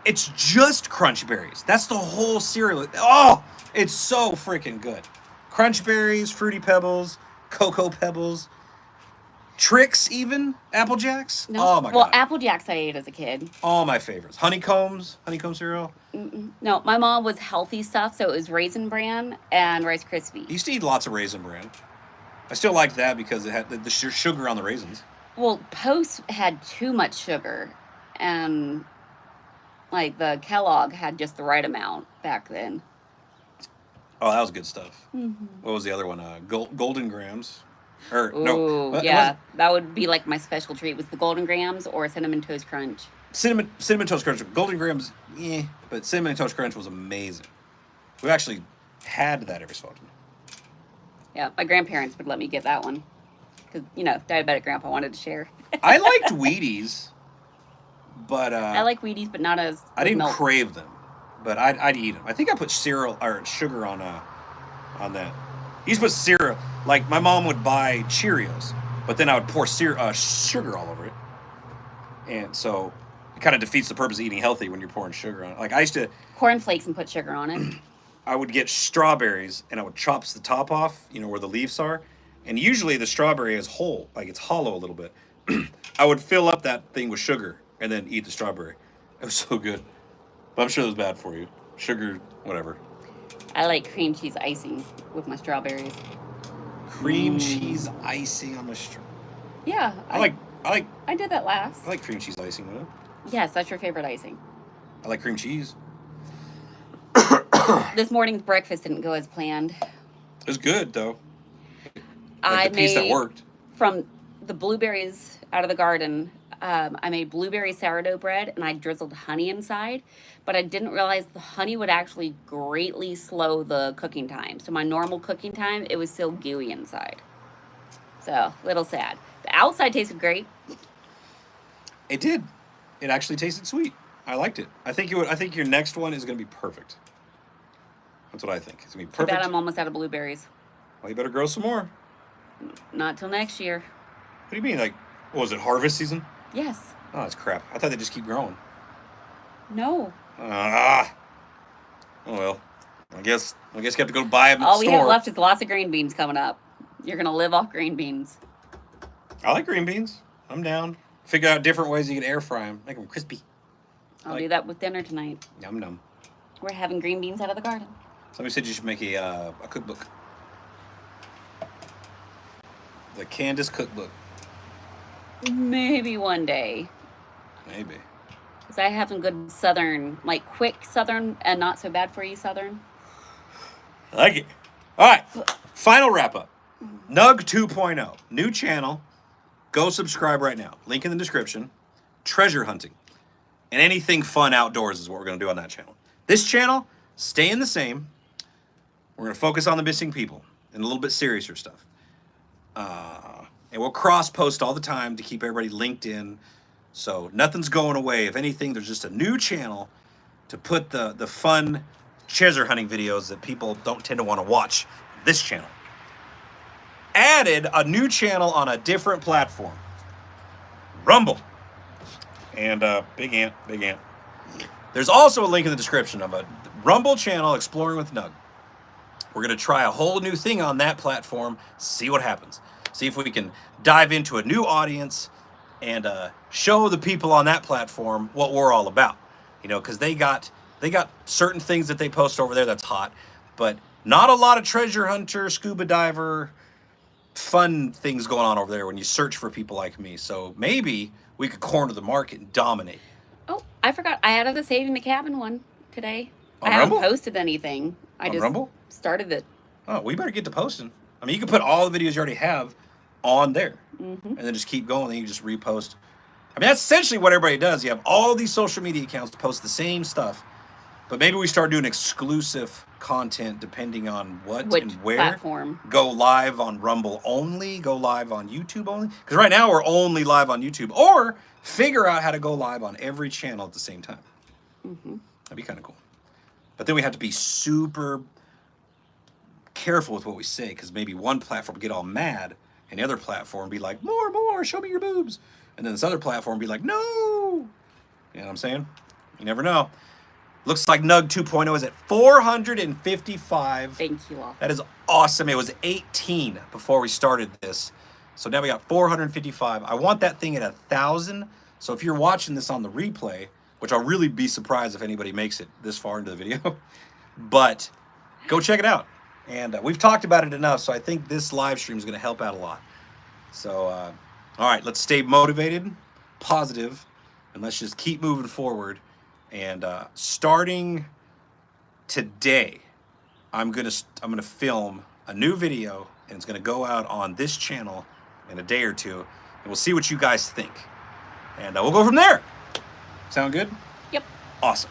It's just Crunch Berries. That's the whole cereal. Oh, it's so freaking good. Crunch Berries, Fruity Pebbles, Cocoa Pebbles, Tricks, even Apple Jacks. No. Oh my Well, god. Apple Jacks I ate as a kid. All my favorites. Honeycomb cereal. No, my mom was healthy stuff, so it was Raisin Bran and Rice I Krispies. used to eat lots of Raisin Bran. I still liked that because it had the sugar on the raisins. Well, Post had too much sugar, and like the Kellogg had just the right amount back then. Oh, that was good stuff. Mm-hmm. What was the other one? Golden Grams. Or Ooh, no, what- yeah, that would be like my special treat was the Golden Grams or Cinnamon Toast Crunch. Cinnamon Toast Crunch. Golden Grams, but Cinnamon Toast Crunch was amazing. We actually had that every so often. Yeah, my grandparents would let me get that one because diabetic grandpa wanted to share. I liked Wheaties, but I like Wheaties, but not as I didn't milk. crave them, but I'd eat them. I think I put cereal or sugar on that. You used to put cereal. Like my mom would buy Cheerios, but then I would pour sugar all over it, and so it kind of defeats the purpose of eating healthy when you're pouring sugar on it. Like I used to. Corn flakes and put sugar on it. I would get strawberries and I would chop the top off, where the leaves are. And usually the strawberry is whole, like it's hollow a little bit. I would fill up that thing with sugar and then eat the strawberry. It was so good. But I'm sure it was bad for you. Sugar, whatever. I like cream cheese icing with my strawberries. Cream cheese icing on my strawberry. Yeah. I did that last. I like cream cheese icing though. Yes, that's your favorite icing. I like cream cheese. This morning's breakfast didn't go as planned. It was good though. I the piece that made worked. from the blueberries out of the garden. I made blueberry sourdough bread and I drizzled honey inside, but I didn't realize the honey would actually greatly slow the cooking time. So my normal cooking time, it was still gooey inside. So, little sad. The outside tasted great. It did. It actually tasted sweet. I liked it. I think your next one is going to be perfect. That's what I think. It's gonna be Too perfect. bad I'm almost out of blueberries. Well, you better grow some more. Not till next year. What do you mean? Like, what was it, harvest season? Yes. Oh, that's crap. I thought they just keep growing. No. Ah. Oh well. I guess you have to go buy them at the All we store. have left is lots of green beans coming up. You're gonna live off green beans. I like green beans. I'm down. Figure out different ways you can air fry them. Make them crispy. I'll do that with dinner tonight. Yum num. We're having green beans out of the garden. Somebody said you should make a cookbook. The Candace cookbook. Maybe one day. Maybe. Because I have some good southern, like quick southern and not so bad for you southern. I like it. All right. Final wrap up. Nug 2.0. New channel. Go subscribe right now. Link in the description. Treasure hunting. And anything fun outdoors is what we're going to do on that channel. This channel, staying the same. We're going to focus on the missing people and a little bit seriouser stuff. And we'll cross-post all the time to keep everybody linked in. So nothing's going away. If anything, there's just a new channel to put the fun treasure hunting videos that people don't tend to want to watch. This channel. Added a new channel on a different platform. Rumble. And Big Ant. There's also a link in the description of a Rumble channel, Exploring with Nug. We're going to try a whole new thing on that platform, see what happens. See if we can dive into a new audience and show the people on that platform what we're all about. You know, because they got certain things that they post over there that's hot, but not a lot of treasure hunter, scuba diver, fun things going on over there when you search for people like me. So maybe we could corner the market and dominate. Oh, I forgot. I added the Saving the Cabin one today. On I haven't Rumble? posted anything. I On just Rumble? started it. Oh, we better get to posting. I mean, you can put all the videos you already have on there, and then just keep going. Then you just repost. I mean, that's essentially what everybody does. You have all these social media accounts to post the same stuff, but maybe we start doing exclusive content depending on what Which and where. platform? Go live on Rumble only. Go live on YouTube only. Because right now we're only live on YouTube. Or figure out how to go live on every channel at the same time. That'd be kind of cool. But then we have to be super careful with what we say, because maybe one platform get all mad and the other platform be like, more, show me your boobs. And then this other platform be like, no. You know what I'm saying? You never know. Looks like Nug 2.0 is at 455. Thank you all. That is awesome. It was 18 before we started this. So now we got 455. I want that thing at 1,000. So if you're watching this on the replay, which I'll really be surprised if anybody makes it this far into the video, but go check it out. And we've talked about it enough, so I think this live stream is going to help out a lot. So, all right, let's stay motivated, positive, and let's just keep moving forward. And starting today, I'm gonna film a new video, and it's gonna go out on this channel in a day or two, and we'll see what you guys think, and we'll go from there. Sound good? Yep. Awesome.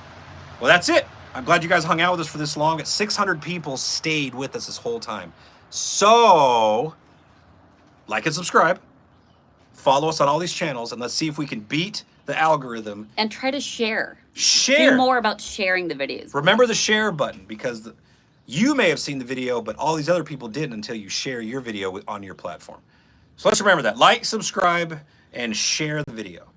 Well, that's it. I'm glad you guys hung out with us for this long. 600 people stayed with us this whole time. So, like and subscribe. Follow us on all these channels, and let's see if we can beat the algorithm. And try to share. Share. Do more about sharing the videos. Remember the share button, because you may have seen the video, but all these other people didn't until you share your video on your platform. So let's remember that. Like, subscribe, and share the video.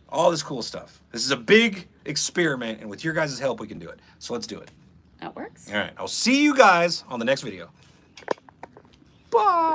All this cool stuff. This is a big experiment, and with your guys' help, we can do it. So let's do it. That works. All right. I'll see you guys on the next video. Bye.